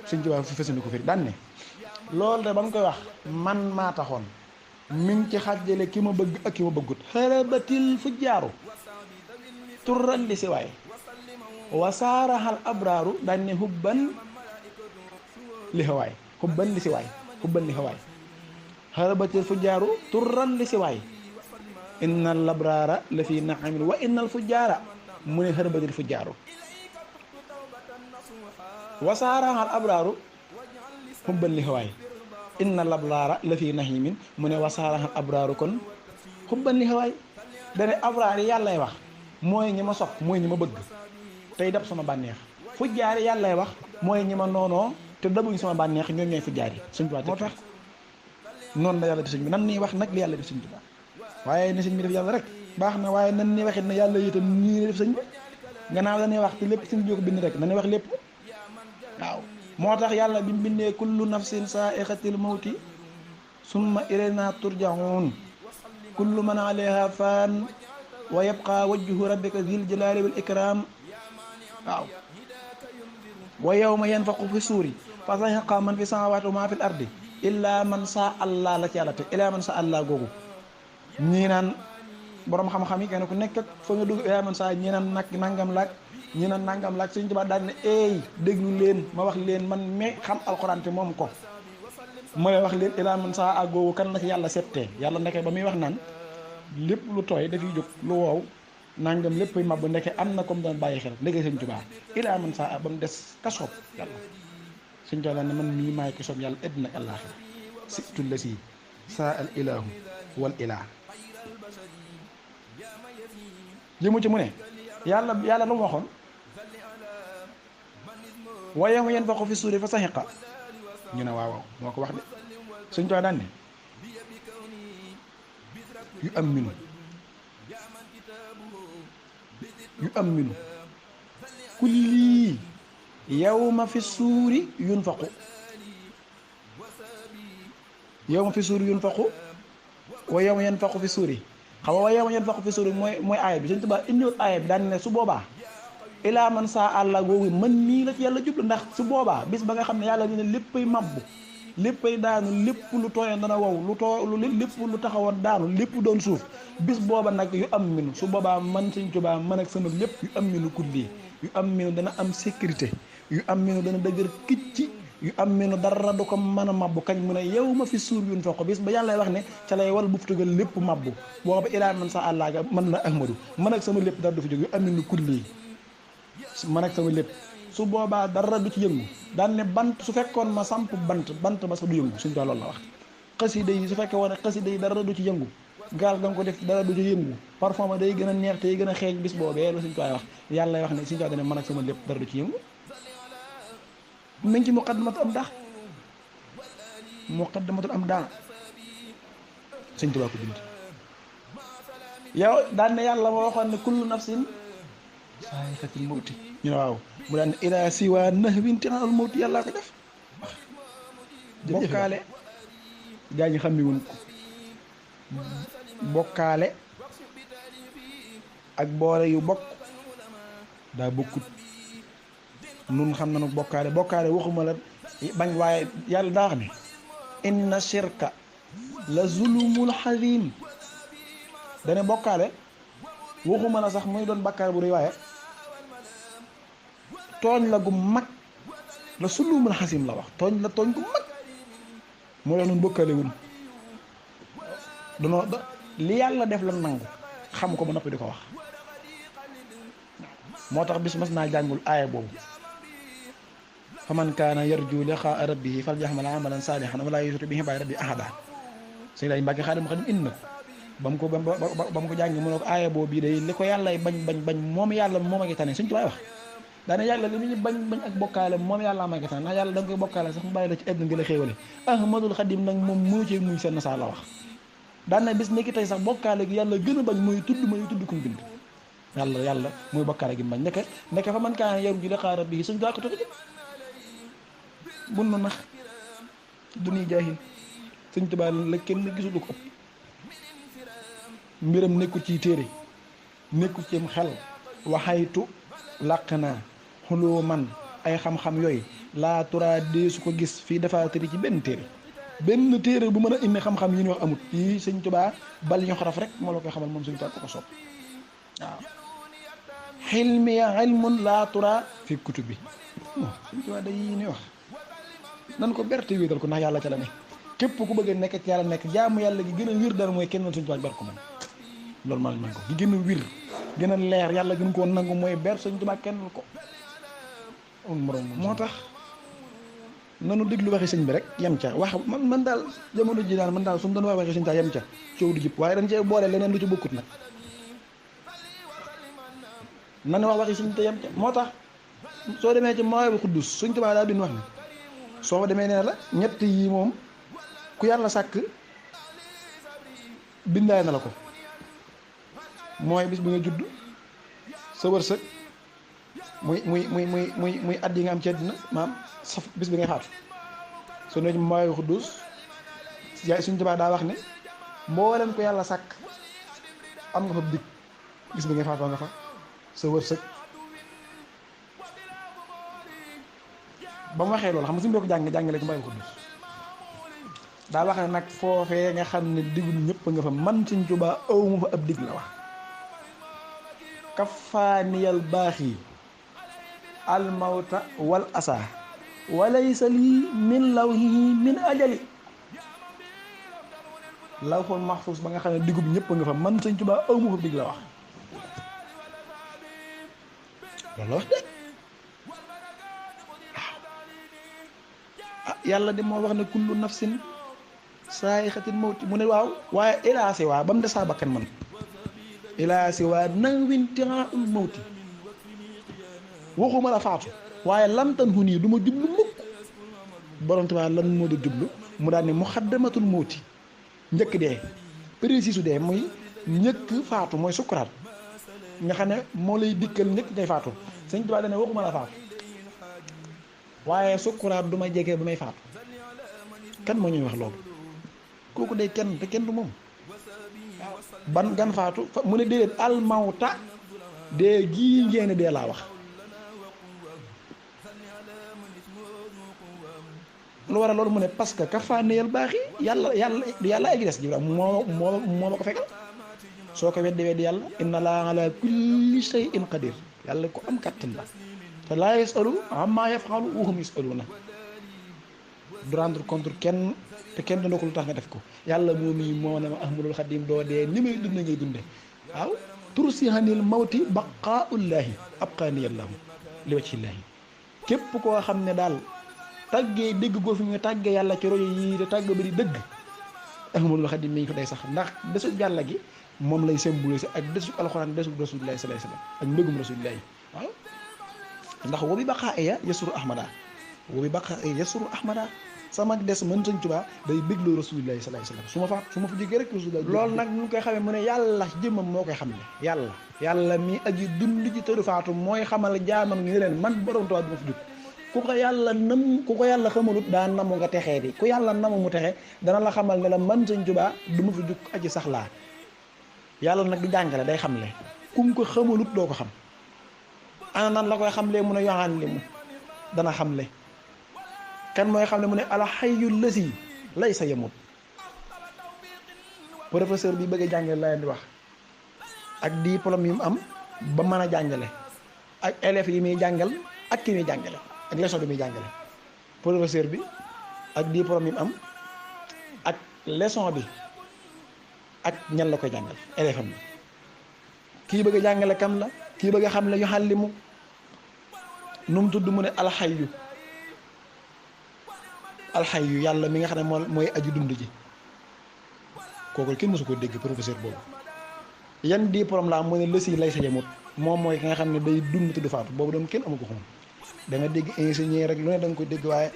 Sëñ Tuubaa fi fesandi ko firi daan ne loolu de ba mu koy wax man maa taxoon mi ngi ci xàjjale ki ma bëgg ak ki ma bëggut. xarabatil fu jaaru turran li si waay wasaaraxal abraaru daan ne xubban li xawaay xubban li si waay xubban li xawaay xarabatil fu jaaru turran li si waay innal abraara la fi naxamin wa innal fu jaara mu ne xarabatil fu jaaru wasaaraxal abraaru xubban li xawaay innal abraara la fi naximin mu ne wasaaraxal abraaru kon xubban li xawaay dane abraar yi yàllay wax mooy ñi ma sopp mooy ñi ma bëgg tey dab sama bànneex fu jaari yàllay wax mooy ñi ma noonoo te dabuñ sama bànneex ñoom ñooy fu jaari Sëñ Tuubaa moo tax noonu la yàlla def sëñ bi nan nii wax nag li yàlla def Sëñ Tuubaa waaye ne sëñ bi def yàlla rek baax na waaye nan ni waxit ne yàlla itam nii def sëñ bi gannaaw dañuy wax te lépp sëñ bi ko bind rek nañuy wax lépp waaw moo tax yàlla bi mu bindee kullu nafsin saa'iqatil mawti summa ilaynaa turja'uun kullu man alayha faan wa yabqa wajhu rabbika zil jalaali wal ikram waaw wa yawma yanfaqu fi suuri fa sa'iqa man fi samaawaati wa maa fil ardi illaa man saa allah la ci yàlla te illaa man saa allah googu ñii naan borom xam-xam yi kenn ku nekk ak fa nga dugg illaa man saa ñii naan nag nangam laag ñii naan nangam laag Sëñ Tuubaa daal ne eey déglu leen ma wax leen man me xam alxuraan te moom ko mooy wax leen illaa man saa ak googu kan la ci yàlla settee yàlla nekkee ba muy wax naan lépp lu tooy dafiy jóg lu wow nangam lépp mabbu ndeke am na comme doon bàyyi xel léegi Sëñ Tuubaa ilaa man saa ba mu des ka soob yàlla Sëñ Tuubaa ne man mii maay ko soob yàlla àddina ak àllaaxira situ la si saa al ilaahu wal ilaa li mu ci mu ne yàlla lu mu waxoon waaye ma yéen faqu fi suuri fa saxiqa ñu ne waaw moo ko wax de Sëñ Tuubaa daan ne yu am minu kulli yawma fi suuri yunfaqu wa yawma yanfaqu fi suuri xam nga wa yawma yanfaqu fi suuri mooy aaya bi Sëñ Tuubaa indiwul aaya bi daan ne su boobaa ilaa man saa àlla googu man nii la ci yàlla jublu ndax su boobaa bis ba nga xam ne yàlla ñu ne léppay mabbu léppay daanu lépp lu tooyoon dana wow lépp lu taxawoon daanu lépp doon suuf bis booba nag yu am minu su boobaa man Sëñ Tuubaa man ak sama lépp yu am minu kulli yu am minu dana am sécurité yu am minu dana dëgër kicci yu am minu dara du ko mën a mabbu kañ mu ne yow ma fi suur yun fa ko bis ba yàlla wax ne ca lay wal buftugal lépp mabbu booba ilaa man sa àllaaga man la Ahmadu man ak sama lépp dara du fi jóg yu am minu kulli man ak sama lépp su boobaa dara du ci yëngu daan ne bant su fekkoon ma samp bant ba sax du yëngu Sëñ Tuubaa loolu la wax xasida yi su fekkee woon xasida yi dara du ci yëngu gaal da nga ko def dara du ci yëngu parfum ma day gën a neex te day gën a xeeñ bis boobee la Sëñ Tuubaa wax yàlla wax ne Sëñ Tuubaa dane man ak sama lépp dara du ci yëngu mi ngi ci muqaddamatul am daa Sëñ Tuubaa ko bind yow daan ne yàlla moo waxoon ne kullu nafsin saa'iqatul mawti ñu ne waaw mu daan ilaa siwaa nahwin tinal mawti yàllaa ko def bokkaale gaa ñi xam ni woon ko bokkaale ak boole yu bokk daa bokkut nun xam nañu bokkaale waxuma la bañ waaye yàlla daa wax ne inna shirka la zulumul xadim dane bokkaale waxuma la sax muy doon bakkaar bu rëy waaye tooñ la gu mag la sulumul xasim la wax tooñ gu mag moo tax nun bokkaale wun danoo li yàlla def la nangu xam ko ba noppi di ko wax moo tax bis mas naa jàngul aaya boobu fa man kaana yarju liqaa rabbihi falyaxmal amalan saalihan wala yushrik bihi rabbi ahada sëñ lay Mbàkke Xaadimu Xaadim indi na ba mu ko jàngi mu ne ko aaya boobu bii day li ko yàlla bañ moom yàlla moom a ngi tane Sëñ Tuubaa wax daane yàlla li ñu bañ ak bokkaale moom yàlla ma ngi tane ndax yàlla da nga koy bokkaale sax mu bàyyi la ci àddina gi la xéewale Ahmadul Xadim nag moom mënu ci muñ seen saa la wax daan na bis ni ki tey sax bokkaale gi yàlla gën a bañ mooy tudd kum bind yàlla mooy bokkaale gi mu bañ ndeke fa man kaana yarju liqaa rabbihi Sëñ Tuubaa ko tax bun nu nax dunuy jaahil Sëñ Tuubaa la kenn gisul ko ëpp mbiram nekkul ci téere nekkul ci xel waxaytu làq naa xuloo man ay xam-xam yooyu laa turaa dee su ko gis fii dafa tëri ci benn téere benn téere bu mën a indi xam-xam yi ñu wax amut yi sëñ Tuubaa bal ñu xaraf rek moo la koy xamal moom sëñ Tuubaa ko soob waaw xilmi ilmun laa tura fi kutub bi sëñ Tuubaa day yi ñuy wax nan ko berte wéetal ko ndax yàlla ca la ne képp ku bëgg a nekk ci yàlla nekk jaamu yàlla gi gën a wir dara mooy kenn sëñ Tuubaa ber ko moom loolu maa nañ ko gi gën a wir gën a leer yàlla gën koo nangu mooy ber sëñ Tuubaa kenn ko moo tax nanu déglu waxi sëñ bi rek yem ca wax man daal jamono ji daal man daal su mu doon wax waxi sëñ ta yem ca coow du jib waaye dañ cee boole leneen lu ci bokkut nag nan wax waxi sëñ te yem ca moo tax soo demee ci Mawaahibu Quddus sëñ Tuubaa daal din wax ni soo demee nee la ñett yi moom ku yàlla sàkk bindaay na la ko mooy bis bi nga judd sa wërsëg muy at yi nga am ci àddina maam saf bis bi ngay faatu soo nee ci Mawaahibu Quddus yaay Sëñ Tuubaa daa wax ne mboolem ko yàlla sàkk am nga fa dig bis bi ngay faatoo nga fa sa wërsëg ba mu waxee loolu xam nga suñu bokk jàngale ci Mawaahibu Quddus daa wax ne nag foofee nga xam ne digul ñëpp nga fa man Sëñ Tuubaa awma fa ab dig la wax kafaaniyal baaxi almawta wal asa walaysa lii min lawhihi min ajali lawhul mahfuus ba nga xam ne digub ñëpp nga fa man Sëñ Tuubaa awma fa dig la wax loolu wax de yàlla de moo wax ne kullu nafsin saayixatin mawti mu ne waaw waaye ilaa si waa ba mu des saa bakkan man ilaa si waa nawintiaaul mawti waxuma la faatu waaye lamtan hu nii du ma jublu mukk borom tamit lan moo di jublu mu daal ne muxaddamatul mawti njëkk dee précisu dee muy njëkk faatu mooy sukkuraat nga xam ne moo lay dikkal njëkk ngay faatu Sëñ Tuubaa dane waxuma la faatu waaye sukkuraat du ma jege ba may faatu kan moo ñuy wax loolu kooku day kenn te kenn du moom ban gan faatu mu ne déedéet almawta dee gii ngeen dee laa wax lu war a loolu mu ne parce que kafaaniyal baax yi yàlla ay gi des jibril moo ma ko fekkal soo ko weddi yàlla inna laa ala kulli shay'in qadir yàlla ko am kàttan la te laa yasalu amma yafalu wa hum yasaluna du rendre compte kenn te kenn dana ko lu tax nga def ko yàlla moom yi moo ne ma ahmadul xadim doo dee ni may dund ngay dunde waaw tursihanil mawti baqaullahi abqaniyallahu li wajhillahi képp koo xam ne daal tàggee dégg goo fi nga tàggee yàlla ci rojo yi te tàgg ba di dëgg ahmadul xadim mi ngi ko day sax ndax desu yàlla gi moom lay symbolisé ak desu alxuraan desu rasulillahi sallallahu alayhi wasallam ak mbégum rasulillahi waaw ndax wo bi baqaa iya yasuru ahmada wo bi baqaa iya yasuru ahmada sama des man Sëñ Tuubaa day bégloo rasulillahi sallallahu alayhi wasallam su ma fa jógee rek rasulillahi loolu nag ñu koy xamee mu ne yàlla jëmmam moo koy xam ne yàlla mi aji dund ci tëru faatu mooy xamal jaamam ngi ne leen man borom Tuubaa du ma fi jóg ku ko yàlla xamalut daa namu nga texee di ku yàlla namu mu texe dana la xamal ne la man Sëñ Tuubaa du ma fi jóg aji saxlaa yàlla nag du jàngale day xamle kum ko xamalut doo ko xam ana nan la koy xamle mu ne yoxaan li mu dana xamle kan mooy xam ne mu ne alxayu lasi lay sa yemut professeur bi bëgg a jàngale la leen di wax ak diplôme yi mu am ba mën a jàngale ak élèves yi muy jàngal ak ki muy jàngale ak leçon bi muy jàngale professeur bi ak diplôme yi mu am ak leçon bi ak ñan la koy jàngal élève am la kii bëgg a jàngale kam la kii bëgg a xam ne yu xàllimu nu mu tudd mu ne alxayu yàlla mi nga xam ne mooy aji dund ji kooku kenn mësu ko dégg professeur boobu yan diplôme la mu ne lësi lay sa yemut moom mooy ki nga xam ne day dund te du faatu boobu doon kenn amu ko xam da nga dégg ingénieur rek lu ne da nga ko dégg waaye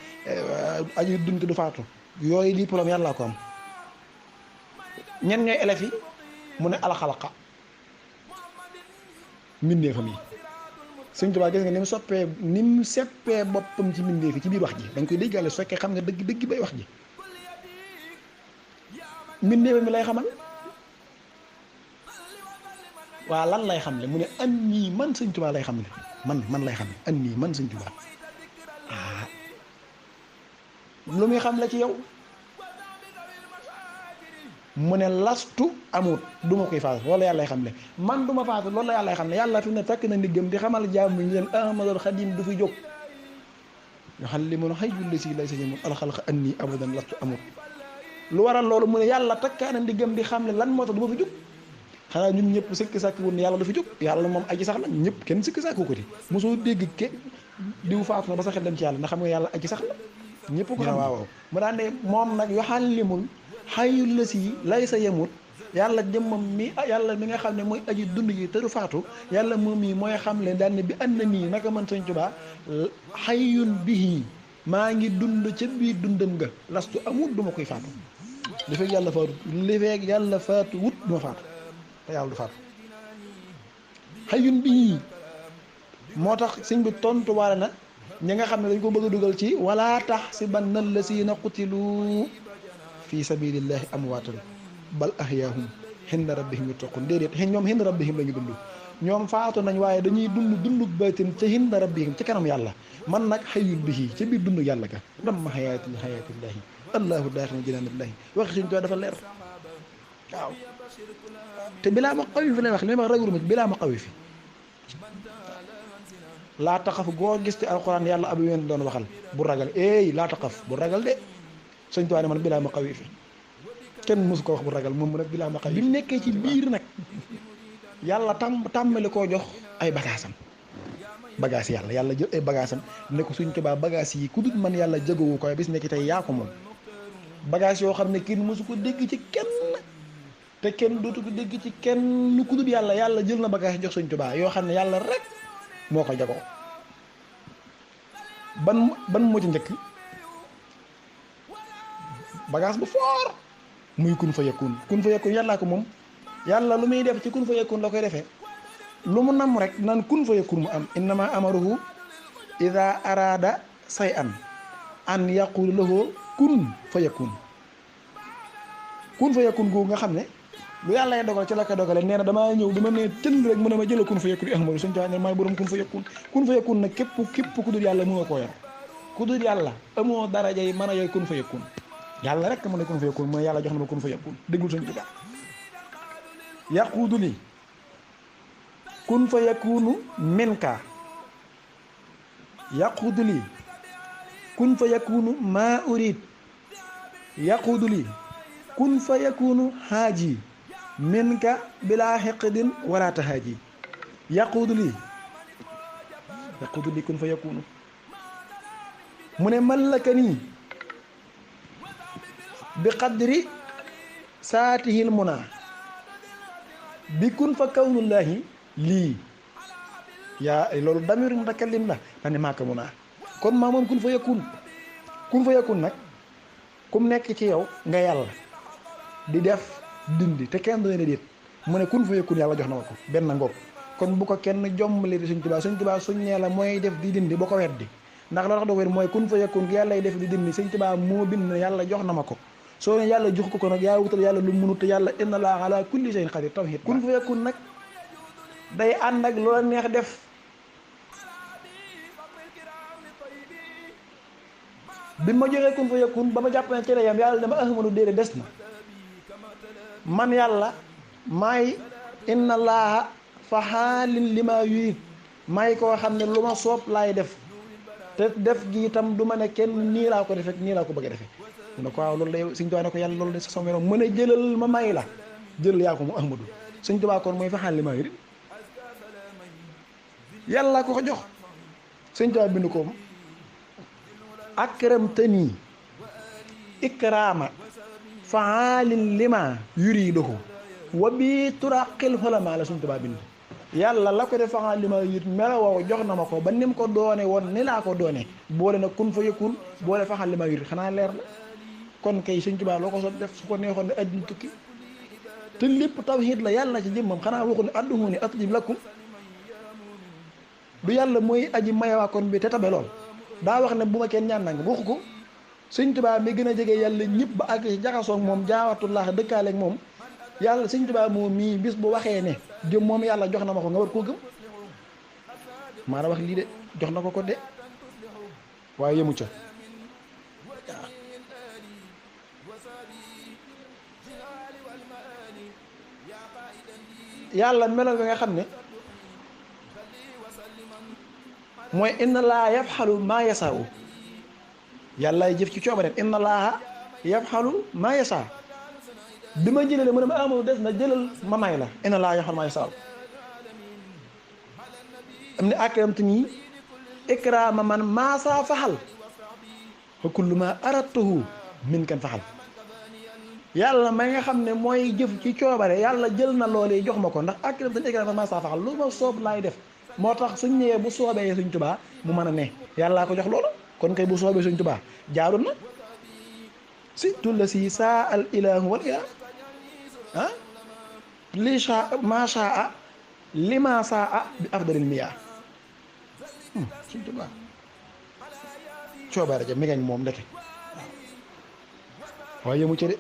aji dund te du faatu yooyu diplôme yàlla ko am ñen ñooy élèves yi mu ne alxalaqa mbindeefam yi Sëñ Tuubaa gis nga ni mu seppee boppam ci mbindeef yi ci biir wax ji dañ koy déggale su fekkee xam nga dëgg bay wax ji mbindeefam mi lay xamal waa lan lay xam le mu ne an nii man Sëñ Tuubaa lay xam le man lay xam le an nii man Sëñ Tuubaa lu muy xam la ci yow mu ne lastu amut du ma koy faatu loolu yàlla lay xam ne man du ma faatu loolu la yàlla lay xam ne yàlla fi ne fekk na ndiggam di xamal jaam ñu leen ahmadul xadim du fi jóg yoo xam li mun a xëy julli si lay sa ñëmul alxalqa anni abadan lastu amut lu waral loolu mu ne yàlla takkaana ndiggam di xam ne lan moo tax du ma fi jóg xanaa ñun ñëpp sikki sàkk wun ne yàlla du fi jóg yàlla moom aji sax la ñëpp kenn sikki sàkku ko di mosoo dégg ke diw faatu na ba sa xel dem ci yàlla ndax xam nga yàlla aji sax la ñëpp ko xam waaw mu daan ne moom nag yoxallimul xayul la si lay sa yemut yàlla jëmmam mi yàlla mi nga xam ne mooy aji dund yi te du faatu yàlla moom yi mooy xam leen daan ne bi ànd na nii naka man Sëñ Tuubaa xayun bihi maa ngi dund ca biir dundam nga lastu amut du ma koy faatu li fekk yàlla faatu li fekk yàlla faatu wut du ma faatu te yàlla du faatu xayun bihi moo tax sëñ bi tontuwaale na ñi nga xam ne dañ ko bëgg a dugal ci wala taxsibanna allazina qutilu fi sabilillahi amwaatan bal ahyaahum inda rabbihim yuttaqun déedéet ñoom inda rabbihim la ñu dund ñoom faatu nañ waaye dañuy dund baatin ca inda rabbihim ci kanam yàlla man nag xayul bihi ca biir dund yàlla ga damma xayaatillahi allahu daaxina jinaanillahi waxi suñ too dafa leer waaw te bilaa ma xawi fi lay wax li ma ragul ma bilaa ma xawi fi laa taxaf goo gis ci alxuraan yàlla ab yéen doon waxal bu ragal laa taxaf bu ragal de Sëñ Tuubaa ne man bilaa ma xawi fi kenn mosu ko wax bu ragal moom mu nag bilaa ma xawi bi mu nekkee ci biir nag yàlla tàmmali koo jox ay bagaasam bagaas yàlla jël ay bagaasam ne ko Sëñ Tuubaa bagaas yi ku dul man yàlla jëgowu ko bis nekk tey yaa ko moom bagaas yoo xam ne kenn mosu ko dégg ci kenn te kenn dootu ko dégg ci kenn ku dul yàlla jël na bagaas jox Sëñ Tuubaa yoo xam ne yàlla rek moo ko jagoo ban moo ci njëkk bagage bu foor muy kun fa yakun yàllaa ko moom yàlla lu muy def ci kun fa yakun la koy defee lu mu nam rek naan kun fa yakun mu am innama amaruhu ida arada say an yaqulu lahu kun fa yakun googu nga xam ne lu yàlla dogal ci la ko dogale nee na damaa ñëw dama ne tëll rek mu ne ma jëla kun fa yakun ahmadu Sëñ Tuubaa ne maay borom kun fa yakun nag képp ku dul yàlla mënoo koo yor ku dul yàlla amoo daraja yi mën a yooy kun fa yakun yàlla rek mu ne kun fa yakun mooy yàlla jox na ma kun fa yakun déggul Sëñ Tuubaa yaquudu li kun fa yakunu minka yaquudu li kun fa yakunu maa urid yaquudu li kun fa yakunu haaji minka bila hiqdin wala tahaaji yaquudu li kun fa yakunu mu ne mallaka nii bi qadri saatihil muna bi kun fa kawnullahi lii yaa loolu damiru mutakallim la dane maaka muna kon maa moom kun fa yakun nag kum nekk ci yow nga yàlla di def dindi te kenn du ne déet mu ne kun fa yakun yàlla jox na ma ko benn ngoog kon bu ko kenn jommali di Sëñ Tuubaa suñ nee la mooy def di dindi bu ko weddi ndax la tax doo ko mooy kun fa yakun yàlla def di dindi Sëñ Tuubaa moo bind yàlla jox na ma ko soo ne yàlla jox ko nag yaa wutal yàlla lu munut te yàlla inna Allaaha ala kulli shay'in qadir tawhid kun fa yakun nag day ànd ak loola neex def bi ma joxee kun fa yakun ba ma jàpp ne ci la yam yàlla dama ahmadu déedé des na man yàlla maay inna Allaaha fa'aalun limaa yuriid maay koo xam ne lu ma soob laay def te def gi itam du ma ne kenn nii laa ko defee nii laa ko bëgg a defee mu ne ko waaw loolu la yow Sëñ Tuubaa ne ko yàlla loolu de sa sama yoon mën a jëlal ma may la jël yaa ko mu ahmadu Sëñ Tuubaa kon mooy fa'aalun limaa yuriid yàlla ko jox Sëñ Tuubaa bind ko akramtanii ikraama fa'aalun limaa yuriiduhu wa bi turaqil xulamaa la Sëñ Tuubaa bind yàlla la ko def fa'aalun limaa yuriid melo woowu jox na ma ko ba ni mu ko doone woon ni laa ko doone boole na kun fa yakun boole fa'aalun limaa yuriid xanaa leer la kon kay Sëñ Tuubaa loo ko so def su ko neexoon ne adduna tukki te lépp tawhiid la yàlla ci jëmmam xanaa waxu ne ud'uunii astajib lakum du yàlla mooy aji mayawaakoon bi te tabe lool daa wax ne bu ma kenn ñaan nanga waxu ko Sëñ Tuubaa mi gën a jege yàlla ñëpp ba àgg ci jaxasoog moom jaawatullah dëkkaaleeg moom yàlla Sëñ Tuubaa moom mii bis bu waxee ne jëm moom yàlla jox na ma ko nga war koo gëm maa la wax lii de jox na ko de waaye yemu ca yàlla melal bi nga xam ne mooy inna laa yafxalu maa yasaau yàlla jëf ci coobareem inna laaha yafxalu maa yasaa bi ma jëlee mu ne ma amul des na jëlal ma may la inna laa yafxalu maa yasaa am ne akramte nii ikraama man maasaa faxal fa kullu ma aradtuhu min kan faxal yàlla may nga xam ne mooy jëf ci coobare yàlla jël na loolee jox ma ko ndax akramte nii ikraama man maasaa faxal lu ma soob laay def moo tax suñ ñëwee bu soobee Sëñ Tuubaa mu mën a ne yàllaa ko jox loolu kon kay bu soobee Sëñ Tuubaa jaarul na si tulla si saa al ilahu wal ilah ah li sha ma shaa lima saa bi afdalil miyaa Sëñ Tuubaa coobare ja mi ngañ moom ndeke waaye yëmu ci de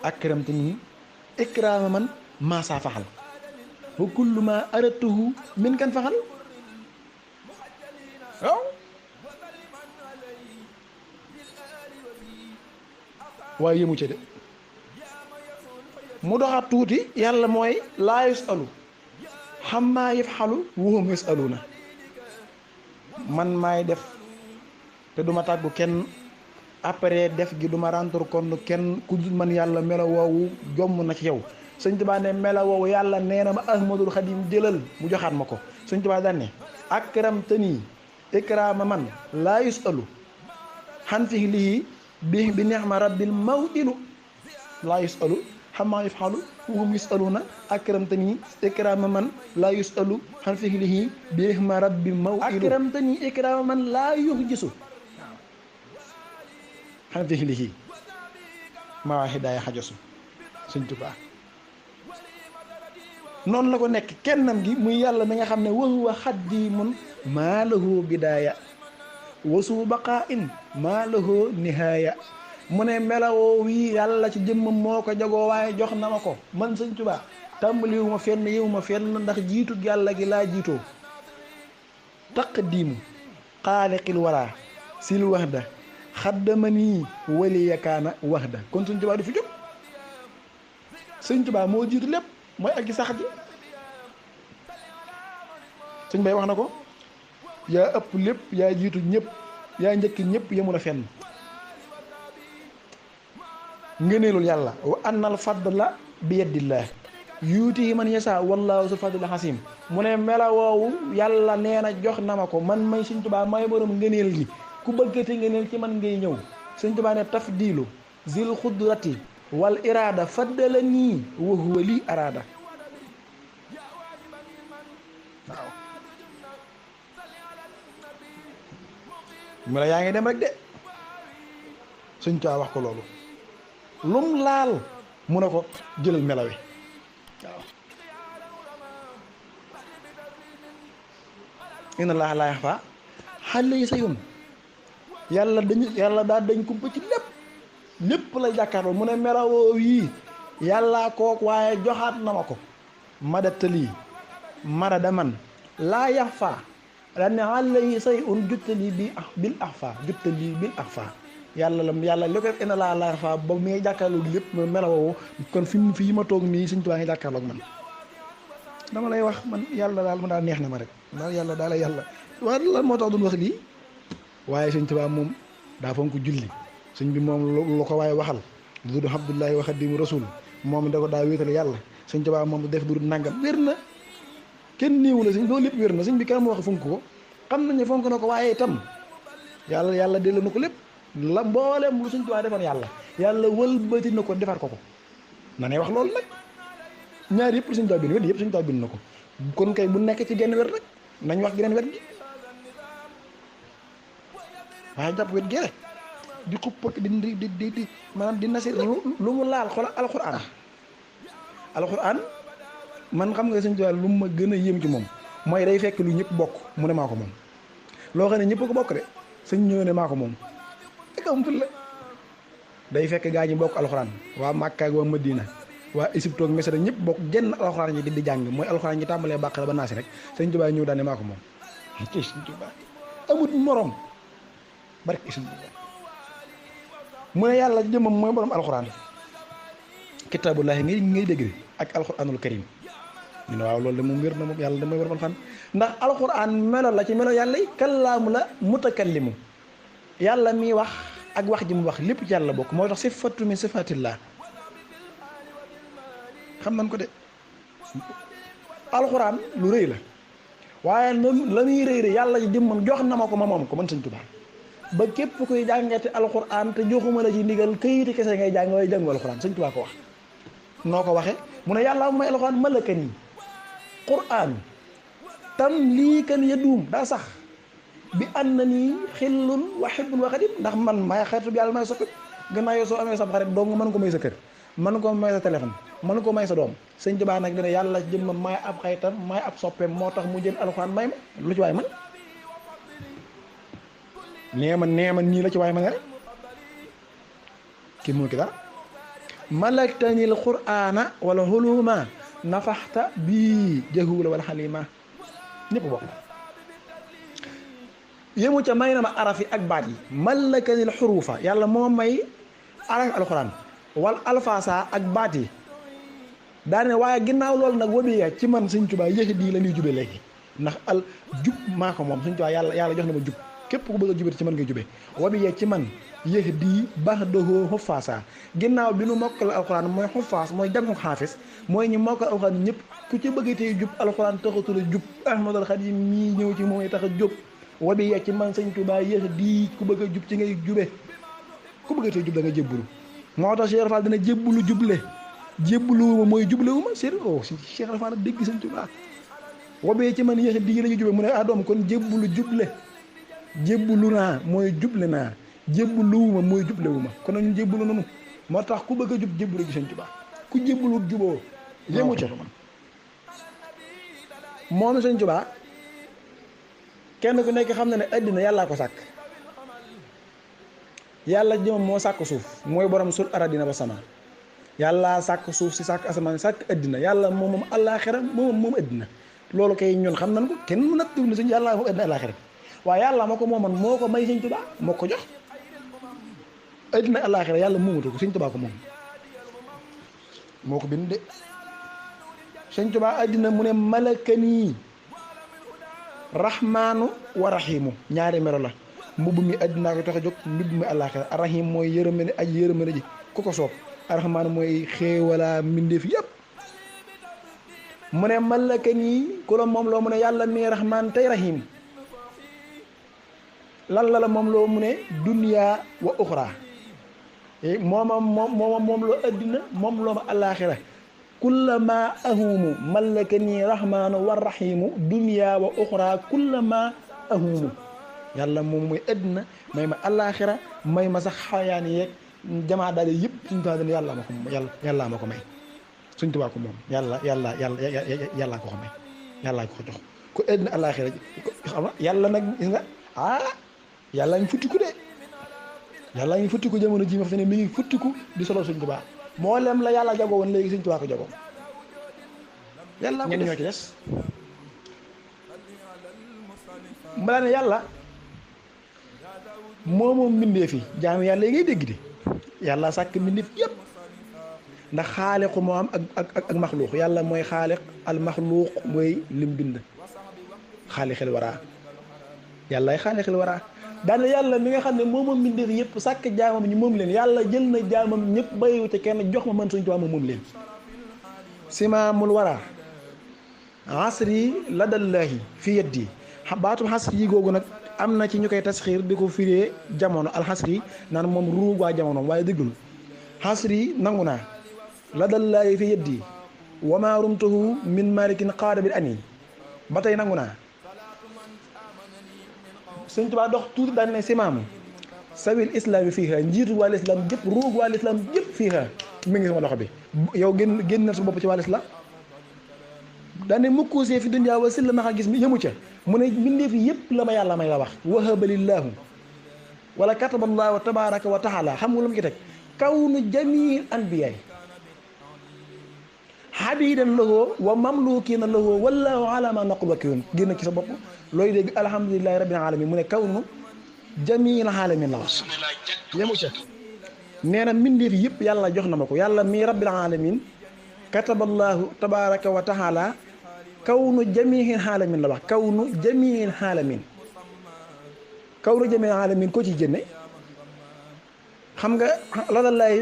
akramte nii ikraama man maasaa faxal wa kullu ma aradtuhu min kan faxal waaw waaye yëmu ci de mu doxaat tuuti yàlla mooy laa yusalu xammaa yafxalu wa hum yusaluna man maay def te duma tàggu kenn après def gi duma rendre compte kenn ku dul man yàlla melo woowu jomm na ci yow Sëñ Tuubaa ne melo woowu yàlla nee na ma Ahmadul Xadim jëlal mu joxaat ma ko Sëñ Tuubaa daan ne akramtanii ikraama man laa yusalu xan fi lii bi ni'ma rabbil maw'ilu laa yusalu xammaa yafxalu wa hum yusaluna akramtanii ikraama man laa yusalu xan fi lii bi ni'ma rabbil maw'ilu akramtanii ikraama man laa yuhjisu xan fi lii maa waa hidaaya xajosu Sëñ Tuubaa noonu la ko nekk kennam gi muy yàlla mi nga xam ne wa huwa xaddimun maa lahu bidaaya wasu baqaa'in maa lahu nihaaya mu ne melawoo wii yàlla ci jëmmam moo ko jagoo waaye jox na ma ko man Sëñ Tuubaa tàmbaliwu ma fenn yiwu ma fenn ndax jiitu yàlla gi laa jiitoo taqdiimu xaaliqil waraa sil waxda xaddama nii waliyakaana waxda kon Sëñ Tuubaa du fi jóg Sëñ Tuubaa moo jiitu lépp mooy ak gi sax ji Sëñ Bay wax na ko yaa ëpp lépp yaa jiitu ñëpp yaa njëkk ñëpp yemul a fenn ngëneelul yàlla wa annal fadla bi yadillah yuuti man yasa wallahu su fadla xasim mu ne mela woowu yàlla nee na jox na ma ko man may Sëñ Tuubaa may borom ngëneel gi ku bëggati ngëneel ci man ngay ñëw Sëñ Tuubaa ne tafdilu zil xudrati wal iraada faddala nii wa huwa lii araada waaw mela yaa ngi dem rek de Sëñ Tuubaa wax ko loolu lum laal mu ne ko jëlal melawe waaw inna laaha laa yaxfaa alayhi shay'un yàlla daal dañ kumpa ci lépp la jàkkaarloo mu ne melawoo yii yàllaa kook waaye joxaat na ma ko madatali marada man laa yaxfaa daan ne alayhi shay'un juttali bil axfaa yàlla li ko def ina laa yaxfaa ba mi ngi jàkkaarloog lépp melawoo kon fi ma toog nii Sëñ Tuubaa ngi jàkkaarloog man dama lay wax man yàlla daal ma daal neex na ma rek daal yàlla daal yàlla waa lan moo tax duñ wax lii waaye Sëñ Tuubaa moom daa fonk julli sëñ bi moom lu ko waaye waxal du du Abdullahi wa Xaadimu Rasuul moom da ko daa wéetal yàlla Sëñ Tuubaa moom def du nangam wér na kenn néewu la sëñ loolu lépp wér na sëñ bi kan ma wax fonk ko xam nañ ne fonk na ko waaye itam yàlla delloo na ko lépp la mboolem lu Sëñ Tuubaa defoon yàlla wëlbati na ko defar ko na ne wax loolu nag ñaar yëpp Sëñ Tuubaa bind wet yëpp Sëñ Tuubaa bind na ko kon kay bu nekk ci genn wet rek nañ wax geneen wet gi waaye jàpp wet gi rek di xupp ak di maanaam di nasir lu mu laal xoolal alxuraan man xam nga Sëñ Tuubaa lu ma gën a yéem ci moom mooy day fekk lu ñëpp bokk mu ne maa ko moom loo xam ne ñëpp ko bokk de sëñ ñëw ne maa ko moom dëgg am ful la day fekk gaa ñi bokk alxuraan waa Màkka ak waa Madina waa Égypte ak Misra ñëpp bokk genn alxuraan yi di jàng mooy alxuraan yi tàmbalee Baqara ba Naasi rek Sëñ Tuubaa ñëw daane maa ko moom ci Sëñ Tuubaa amut morom barke Sëñ Tuubaa mu ne yàlla jëmmam mooy borom alxuraan kitaabullahi ngay dégg ak alquranul karim ñu ne waaw loolu de moom wér na moom yàlla damay war man xam ndax alquran melo la ci melo yàlla yi kallaamu la mutakallimu yàlla mi wax ak wax ji mu wax lépp ci yàlla bokk moo tax sifatu min sifatillah xam nañ ko de alquran lu rëy la waaye la muy rëy yàlla ji jëmmam jox na ma ko ma moom ko man Sëñ Tuubaa ba képp kuy jàngate alquran te joxuma la ci ndigal këyiti kese ngay jàng waaye jàngu alquran Sëñ Tuubaa ko wax noo ko waxee mu ne yàlla may alquran malakan yi quran tam lii kan ya duum daa sax bi ànd na nii xillun wa hibbun wa xadim ndax man maay xaritu bi yàlla may soppi gannaaw yow soo amee sa xarit dong mën ko may sa kër mën ko may sa téléphone mën ko may sa doom Sëñ Tuubaa nag dina yàlla jëm maay ab xaritam maay ab soppeem moo tax mu jël alquran may ma lu ci waay man neema nii la ci waay man rek kii moo ki dara malaktanil qur'ana wala huluma nafaxta bii jahula wala xalima ñëpp bokk yému ca may na ma araf yi ak baat yi malakanil xurufa yàlla moo may araf alquran wal alfasa ak baat yi daane waaye ginnaaw loolu nag wabiya ci man Sëñ Tuubaa yéex dii la ñuy jube léegi ndax al jub maa ko moom Sëñ Tuubaa yàlla jox na ma jub képp ku bëgg a jubati ci man ngay jube wabiya ci man yéex dii baax doxoo xufaasa ginnaaw bi nu mokkal alxuraan mooy xufaas mooy jàngu xaafis mooy ñu mokkal alxuraan ñëpp ku ci bëgg tey jub alxuraan taxatul a jub Ahmadul Xadim mii ñëw ci mooy tax a jóg wabiya ci man Sëñ Tuubaa yéex dii ku bëgg a jub ci ngay jube ku bëgg tey jub da nga jébbulu moo tax Cheikh Fall dina jébbulu juble jébbuluwuma mooy jublewuma Cheikh Fall nag dégg Sëñ Tuubaa wabiya ci man yéex dii la ñu jube mu ne ah doom kon jébbulu juble jébbulu naa mooy juble naa jébbuluwuma mooy jublewuma kon nag ñu jébbulu nanu moo tax ku bëgg a jub jébbulu gi Sëñ Tuubaa ku jébbulu juboo yéemu ca moom Sëñ Tuubaa kenn ku nekk xam na ne àddina yàllaa ko sàkk yàlla jëmam moo sàkk suuf mooy borom sul aradina ba sama yàlla sàkk suuf si sàkk asamaan sàkk àddina yàlla moom àllaaxira moom àddina loolu kay ñun xam nañ ko kenn mu nag tiw ne Sëñ yàlla moom àddina àllaaxira waaye yàlla moo ko mooman moo ko may Sëñ Tuubaa moo ko jox àddina àllaaxira yàlla moomatu ko Sëñ Tuubaa ko moom moo ko bind de Sëñ Tuubaa àddina mu ne malakani rahmaanu wa rahimu ñaari melo la mbubb mi àddinaa ko tax a jóg mbubb mi àllaaxira rahim mooy yërëmane aji yërëmane ji ku ko soob arrahmaan mooy xéewalaa mbindeef yëpp mu ne malakani ku la moom loo mu ne yàlla mi rahmaan tey rahim lan la moom loo mu ne dunya wa uxra moom loo addina moom loo ma àllaaxira kullama ahumu malakani rahmaanu wa rahimu dunya wa uxra kullama ahumu yàlla moom mooy addina may ma àllaaxira may ma sax xayaan yeeg jamaa daal yëpp Sëñ Tuubaa dina yàlla ma ko may Sëñ Tuubaa ko moom yàlla ko may yàlla ko jox ku addina àllaaxira xam yàlla nag gis nga yàlla ngi futtiku de yàlla ngi futtiku jamono ji ma fi ne mi ngi futtiku di solo Sëñ Tuubaa mboolem la yàlla jagoo woon léegi Sëñ Tuubaa ko jagoo yàlla ñenn ñoo ci des mbala ne yàlla moomoom mbindeef yi jaam yàlla yi ngay dégg di yàlla sàkk mbindeef yëpp ndax xaaliqu moo am ak maxluuq yàlla mooy xaaliq al maxluuq mooy lim bind xaalixil waraa yàllaay xaalixil waraa daane yàlla mi nga xam ne moomoom mbindeef yëpp sàkk jaamam ñu moom leen yàlla jël na jaamam ñëpp bàyyiwu te kenn jox ma man Sëñ Tuubaa moom leen simaamul waraa asri ladallaahi fi yeddi baatu xasri yi googu nag am na ci ñu koy tasxiir di ko firee jamono alxasri naan moom ruug waa jamono waaye déggul xasri nangu naa ladallaahi fi yeddi wama rumtuhu min malikin qaada bil ani ba tey nangu naa Sëñ Tuubaa dox tuuti daan ne simaamu sawil islam yi fii xa njiitu wàll islam jëpp ruug wàll islam jëpp fii xa mi ngi sama loxo bi yow génn na sa bopp ci wàll islam daane mukkusee fi dunya wa silla ma gis mi yëmu ca mu ne mbindeef yëpp la ma yàlla may la wax wahabalillaahu wala kataballaahu tabaraka wa taala xam nga lu mu ci teg kawnu jamil anbiyaay habidan lahu wa mamlukina lahu wallahu ala ma naqul wakiilun génn ci sa bopp looy dégg alhamdulillahi rabbil alamin mu ne kawnu jamil alamin la wax yëmu ca nee na mbindeef yëpp yàlla jox na ma ko yàlla mi rabbil alamin kataballahu tabaraka wa taala kawnu jamiil xaalamin la wax kawnu jamiil xaalamin kawnu jamiil xaalamin ko ci génne xam nga ladallaahi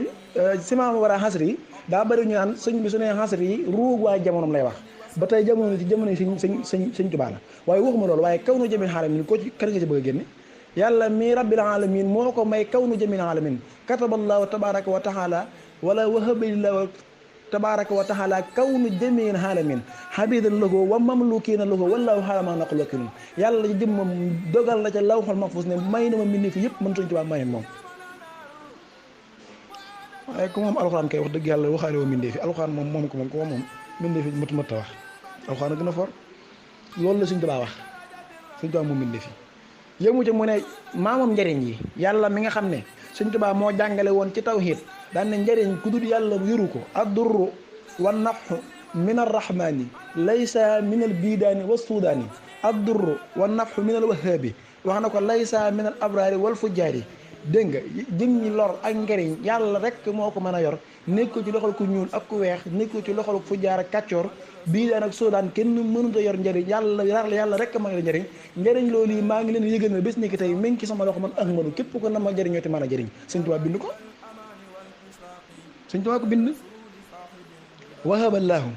simaam war a xasri yi daa bëri ñu naan sëñ bi su ne xasri yi ruug waa jamonoom lay wax ba tey jamono ci jamono yi sëñ Tuubaa la waaye waxuma loolu waaye kawnu jamiil xaalamin ko ci kan nga ci bëgg a génne yàlla mi rabbil alamin moo ko may kawnu jamiil alamin kataballahu tabaraka wa taala wala wahabalillahu tabaraka wa taala kawnu jamiil alamin habidan lahu wa mamlukina lahu wallahu xaalama naqul wakilun yàlla ci jëmmam dogal na ca lawxul mahfuz ne may na ma mbindi fi yëpp mën Sëñ Tuubaa mayen moom waaye ku moom alxuraan kay wax dëgg yàlla waxaale woo mbindee fi alxuraan moom ko moom mbindee fi mët a wax alxuraan a gën a for loolu la Sëñ Tuubaa wax Sëñ Tuubaa moom mbindee fi yëmu ca mu ne maamam njëriñ yi yàlla mi nga xam ne Sëñ Tuubaa moo jàngale woon ci tawhiid daan ne njëriñ ku dul yàlla yoru ko addurru wa nafxu min arrahmani laysa min al bidaani wa suudaani addurru wa nafxu min al wahaabi wax na ko laysa min al abraari wal fujjaari dégg nga jëm ñi lor ak njëriñ yàlla rek moo ko mën a yor nekk ci loxol ku ñuul ak ku weex nekk ci loxol fujjaar ak kàccoor bii daan ak soodaan kenn mënut a yor njëriñ yàlla rek ma ngi la njëriñ loolu yi maa ngi leen yëgal ne bés ni ki tey mi ngi ci sama loxo man Ahmadu képp ko na ma jëriñoo te mën a jëriñ Sëñ Tuubaa bind ko Sëñ Tuubaa ko bind wahaballaahu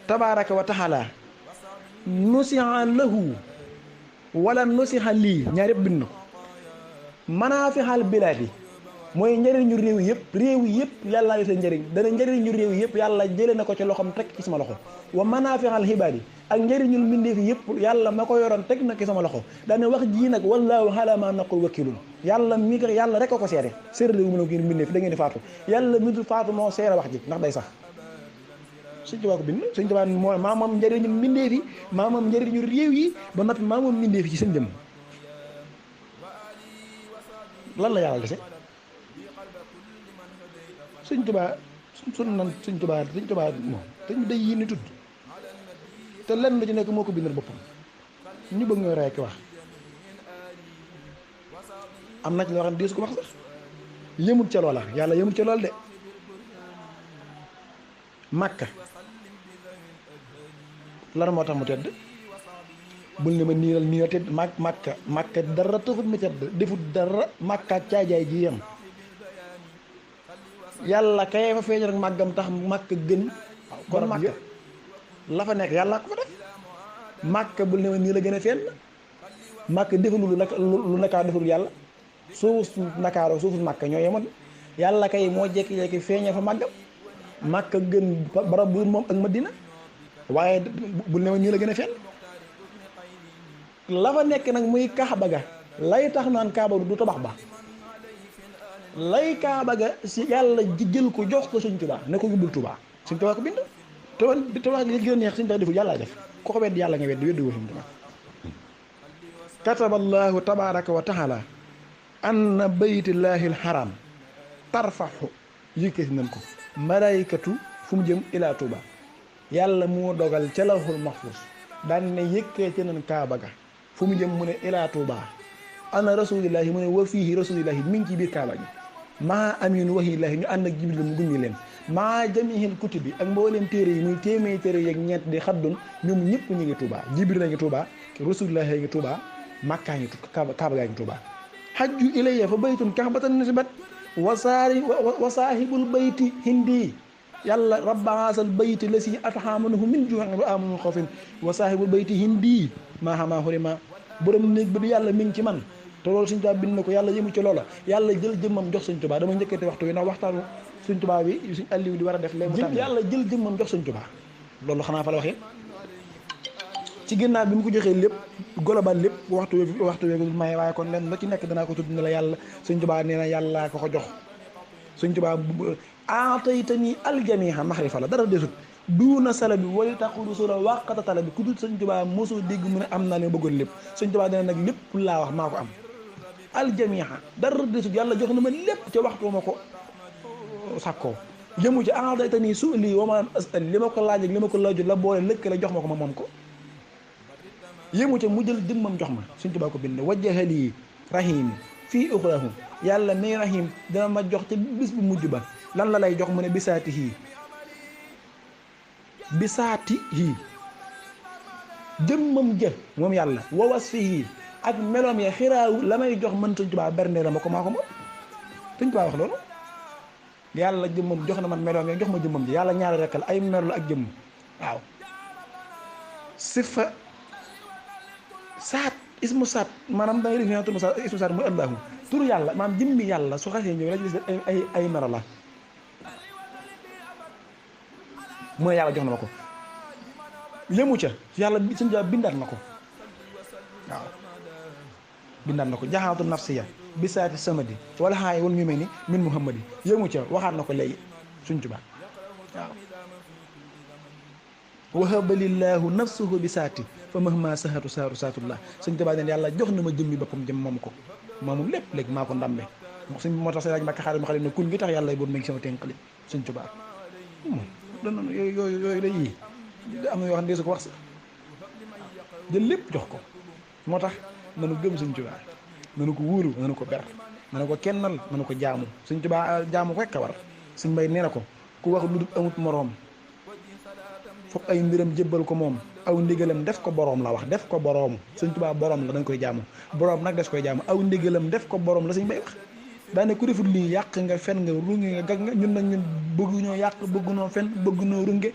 tabaraka wa taala nusiha lahu wala nusiha lii ñaar yëpp bind ko manaafi'al bilaadi mooy njëriñu réew yëpp yàlla la seen njëriñ dana njëriñu réew yëpp yàlla jëlee na ko ci loxoom teg ci sama loxo wa manaafi'al xibaadi ak njëriñul mbindeef yëpp yàlla ma ko yoroon teg na ci sama loxo daane wax jii nag wallaahu alaa maa naqul wakiilun yàlla rek a ko seede séeréer wu mu ne ko mbindeef da ngeen di faatu yàlla mi dul faatu moo seere wax ji ndax day sax Sëñ Tuubaa ko bind Sëñ Tuubaa moo maamam njëriñu mbindeef yi maamam njëriñu réew yi ba noppi maamam mbindeef yi ci seen jëm lan la yàlla dese Sëñ Tuubaa Sëñ Tuubaa moom te day yi ni tudd te lenn lu ci nekk moo ko bindal boppam ñu bëgg ñoo rey ki wax am na ci loo xam ne diisu ko wax sax yëmut ca loola yàlla yëmut ca lool de Makka lan moo tax mu tedd bul ne ma nii la tedd Makka dara taxut mu tedd defut dara Makka caajaay ji yem yàlla kay fa feeñ rek màggam tax Makka gën kon Makka la fa nekk yàlla ko fa def Makka bul ne ma nii la gën a fenn Makka defalul lu Ndakaar defalul yàlla suuf Ndakaar suufu Makka ñoo yemoon yàlla kay moo jekki-jekki feeñee fa màggam Makka gën barab bu moom ak Madina waaye bul ne ma nii la gën a fenn la fa nekk nag muy Kaaba ga lay tax naan Kaaba du tabax ba lay Kaaba ga si yàlla jël ko jox ko Sëñ Tuubaa ne ko yóbbul Tuubaa Sëñ Tuubaa ko bind te wax li gën a neex Sëñ Tuubaa deful yàlla def ko wedd yàlla nga weddi woo Sëñ Tuubaa kataballahu tabaraka wa taala anna baytullahi alharam tarfaxu yëkkati nañ ko malaykatu fu mu jëm ilaa Tuubaa yàlla moo dogal ca lawhul mahfuz daan ne yëkkati nañ Kaaba ga fu mu jëm mu ne ilaa Tuubaa ana rasulillahi mu ne wa fiihi rasulillahi mi ngi ci biir Kaaba gi maa amin wahillahi ñu ànd ak Jibril mu gunge leen maa jamihil kutubi ak mbooleem téere yi muy téeméeri téere yeeg ñeent di xaddun ñoom ñëpp ñu ngi Tuubaa Jibril a ngi Tuubaa rasulillahi ngi Tuubaa Makkaa ngi Kaaba gaa ngi Tuubaa hajju ilayya fa baytun kaabatan nasibat wa saahibul bayti hindi yàlla rabba haasal bayti la si atxaamanuhu min juu'in wa aamanu xawfin wa saahibul bayti hindi maa xamaa xurima borom néeg bi du yàlla mi ngi ci man te loolu Sëñ Tuubaa bind na ko yàlla yëmu ci loola yàlla jël jëmmam jox Sëñ Tuubaa dama njëkkate waxtu wi ndax waxtaanu Sëñ Tuubaa bi Sëñ Aliou di war a def léegi yàlla jël jëmmam jox Sëñ Tuubaa loolu xanaa fa la waxee ci ginnaaw bi mu ko joxee lépp global lépp waxtu weegu may waaye kon leen la ci nekk danaa ko tudd ne la yàlla Sëñ Tuubaa nee na yàllaa ko jox Sëñ Tuubaa aataytani aljamiha maxrifa la dara desut duuna sala bi wali taxudu sula wàqata tala bi ku dul Sëñ Tuubaa mosoo dégg mu ne am naa li ma bëggoon lépp Sëñ Tuubaa nee na nag lépp laa wax maa ko am aljamiha dara desut yàlla jox na ma lépp ca waxtu ma ko sàkkoo yëmu ci aataytani su lii wa ma asal li ma ko laaj ak li ma ko laajut la boole lëkk la jox ma ko ma moom ko yëmu ca mu jël jëmmam jox ma Sëñ Tuubaa ko bind wajjahali rahim fii uxrahum yàlla mi rahim dana ma jox ci bis bu mujj ba lan la lay jox mu ne bisaatihi jëmmam jë moom yàlla wa wasfihi ak meloom ya xiraawu la may jox mën Sëñ Tuubaa bernde la ma ko maa ko moom Sëñ Tuubaa wax loolu yàlla jëmmam jox na ma meloom ya jox ma jëmmam ji yàlla ñaari rekk la ay melo la ak jëmm waaw sifa saat ismu saat maanaam da ngay def turu saat ismu saat mooy allahu turu yàlla maanaam jëmmi yàlla su xasee ñëw la ci ay melo la mooy yàlla jox na ma ko yëmu ca yàlla Sëñ Tuubaa bindaat na ko waaw bindaat na ko jaxaatu nafsiya bisaati samadi wala xaay wal ñu mel ni min muhammadi yëmu ca waxaat na ko léegi Sëñ Tuubaa waaw wahabalillahu nafsuhu bisaati fa mahma sahatu saaru saatullah Sëñ Tuubaa neen yàlla jox na ma jëmmi boppam jëm moom ko moom lépp léegi maa ko ndambe suñ moo tax Sëñ Mbàkke xaaral ma xale ne kun gi tax yàlla boobu ma ngi sama tënkali Sëñ Tuubaa moom dana yooyu day yii am na yoo xam ne su ko wax jël lépp jox ko moo tax nanu gëm Sëñ Tuubaa nanu ko wóoru nanu ko ber nanu ko kennal nanu ko jaamu Sëñ Tuubaa jaamu ko rekk a war Sëñ Mbay nee na ko ku wax lu dul amut moroom foog ay mbiram jébbal ko moom aw ndigalam def ko boroom la wax def ko boroom Sëñ Tuubaa boroom la dañ koy jaamu boroom nag des koy jaamu aw ndigalam def ko boroom la Sëñ Mbay wax daane ku defut lii yàq nga fen nga runge nga gag nga ñun nag ñun bëgguñoo yàq bëggunoo fen bëggunoo runge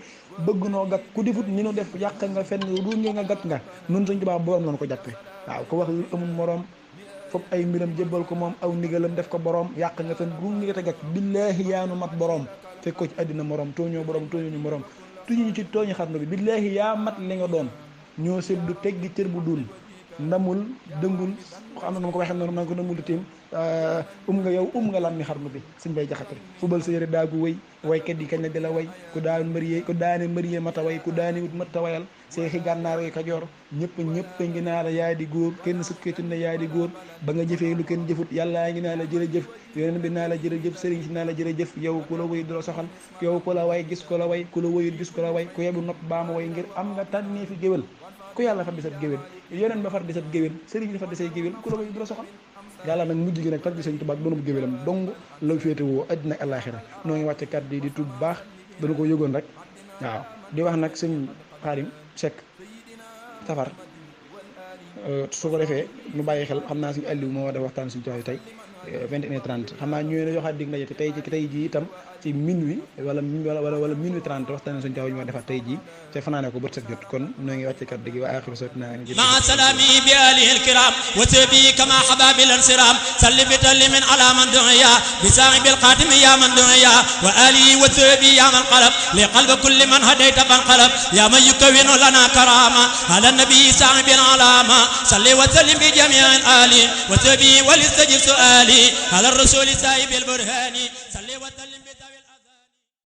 bëggunoo gag ku defut ñu nu def yàq nga fen nga runge nga gag nga nun Sëñ Tuubaa boroom lañu ko jàppe waaw ko wax lu amul moroom foog ay mbiram jébbal ko moom aw ndigalam def ko boroom yàq nga fen runge nga te gag billaahi yaanu mat boroom fekk ko ci àddina moroom tooñoo boroom tooñoo ñu moroom tuñu ci tooñu xarnu bi billaahi yaa mat li nga doon ñoo seddu teggi cër bu dul ndamul dëngul xam na ma ko waxee noonu man ko ndamul di tiim nga yow nga lam mi xarnu bi Sëñ Bay Jaxate fubal sa yëre daagu wëy waykat yi kañ la di la way ku daane mërie mata way ku daane wut mata wayal seexi gànnaar yi Kajoor ñëpp ngi naa la yaa di góor kenn sukkeetu ne yaa di góor ba nga jëfee lu kenn jëfut yàllaa ngi naa la jërëjëf yoneen bi naa la jërëjëf sëriñ si naa la jërëjëf yow ku la wëy du la soxal yow ku la way gis ko la way ku la wëyut gis ko la way ku yebu nopp baa ma way ngir am nga tànnee fi géwél ku yàlla far di sab géwél yoneen ba far di sab géwél sëriñ bi far di say géwél ku la wëy du la soxal yàlla nag mujj gi nag tag di Sëñ Tuubaa doonu bu géwélam dong la féete woo àddina ak àllaaxira noo ngi wàcce kàddu yi di tudd baax dana ko yëgoon rek waaw di wax nag Sëñ Xaadim Sekk safar su ko defee nu bàyyi xel xam naa Sëñ Aliou moo def waxtaan Sëñ Tuubaa tey 21h30 xam naa ñëwee na joxaat dig ndaje te tey jii itam ci minuit wala minuit 30 waxtaan Sëñ Tuubaa ñu ma defaat tey jii te fanaane ko bët set jot kon noo ngi wàcce kat digi wa axiru sawtina
ma salami bi alihi alkiram wa sabi kama hababil ansiram salli bi tallimin ala man dunya bi sahibil qatim ya man dunya wa alihi wa sabi ya man qalab li qalbi kulli man hadayta fan qalab ya man yukawinu lana karama ala nabi sahibil alama salli wa sallim bi jami'il ali wa sabi wal istajib su'ali على الرسول سايب البرهاني صلي وسلم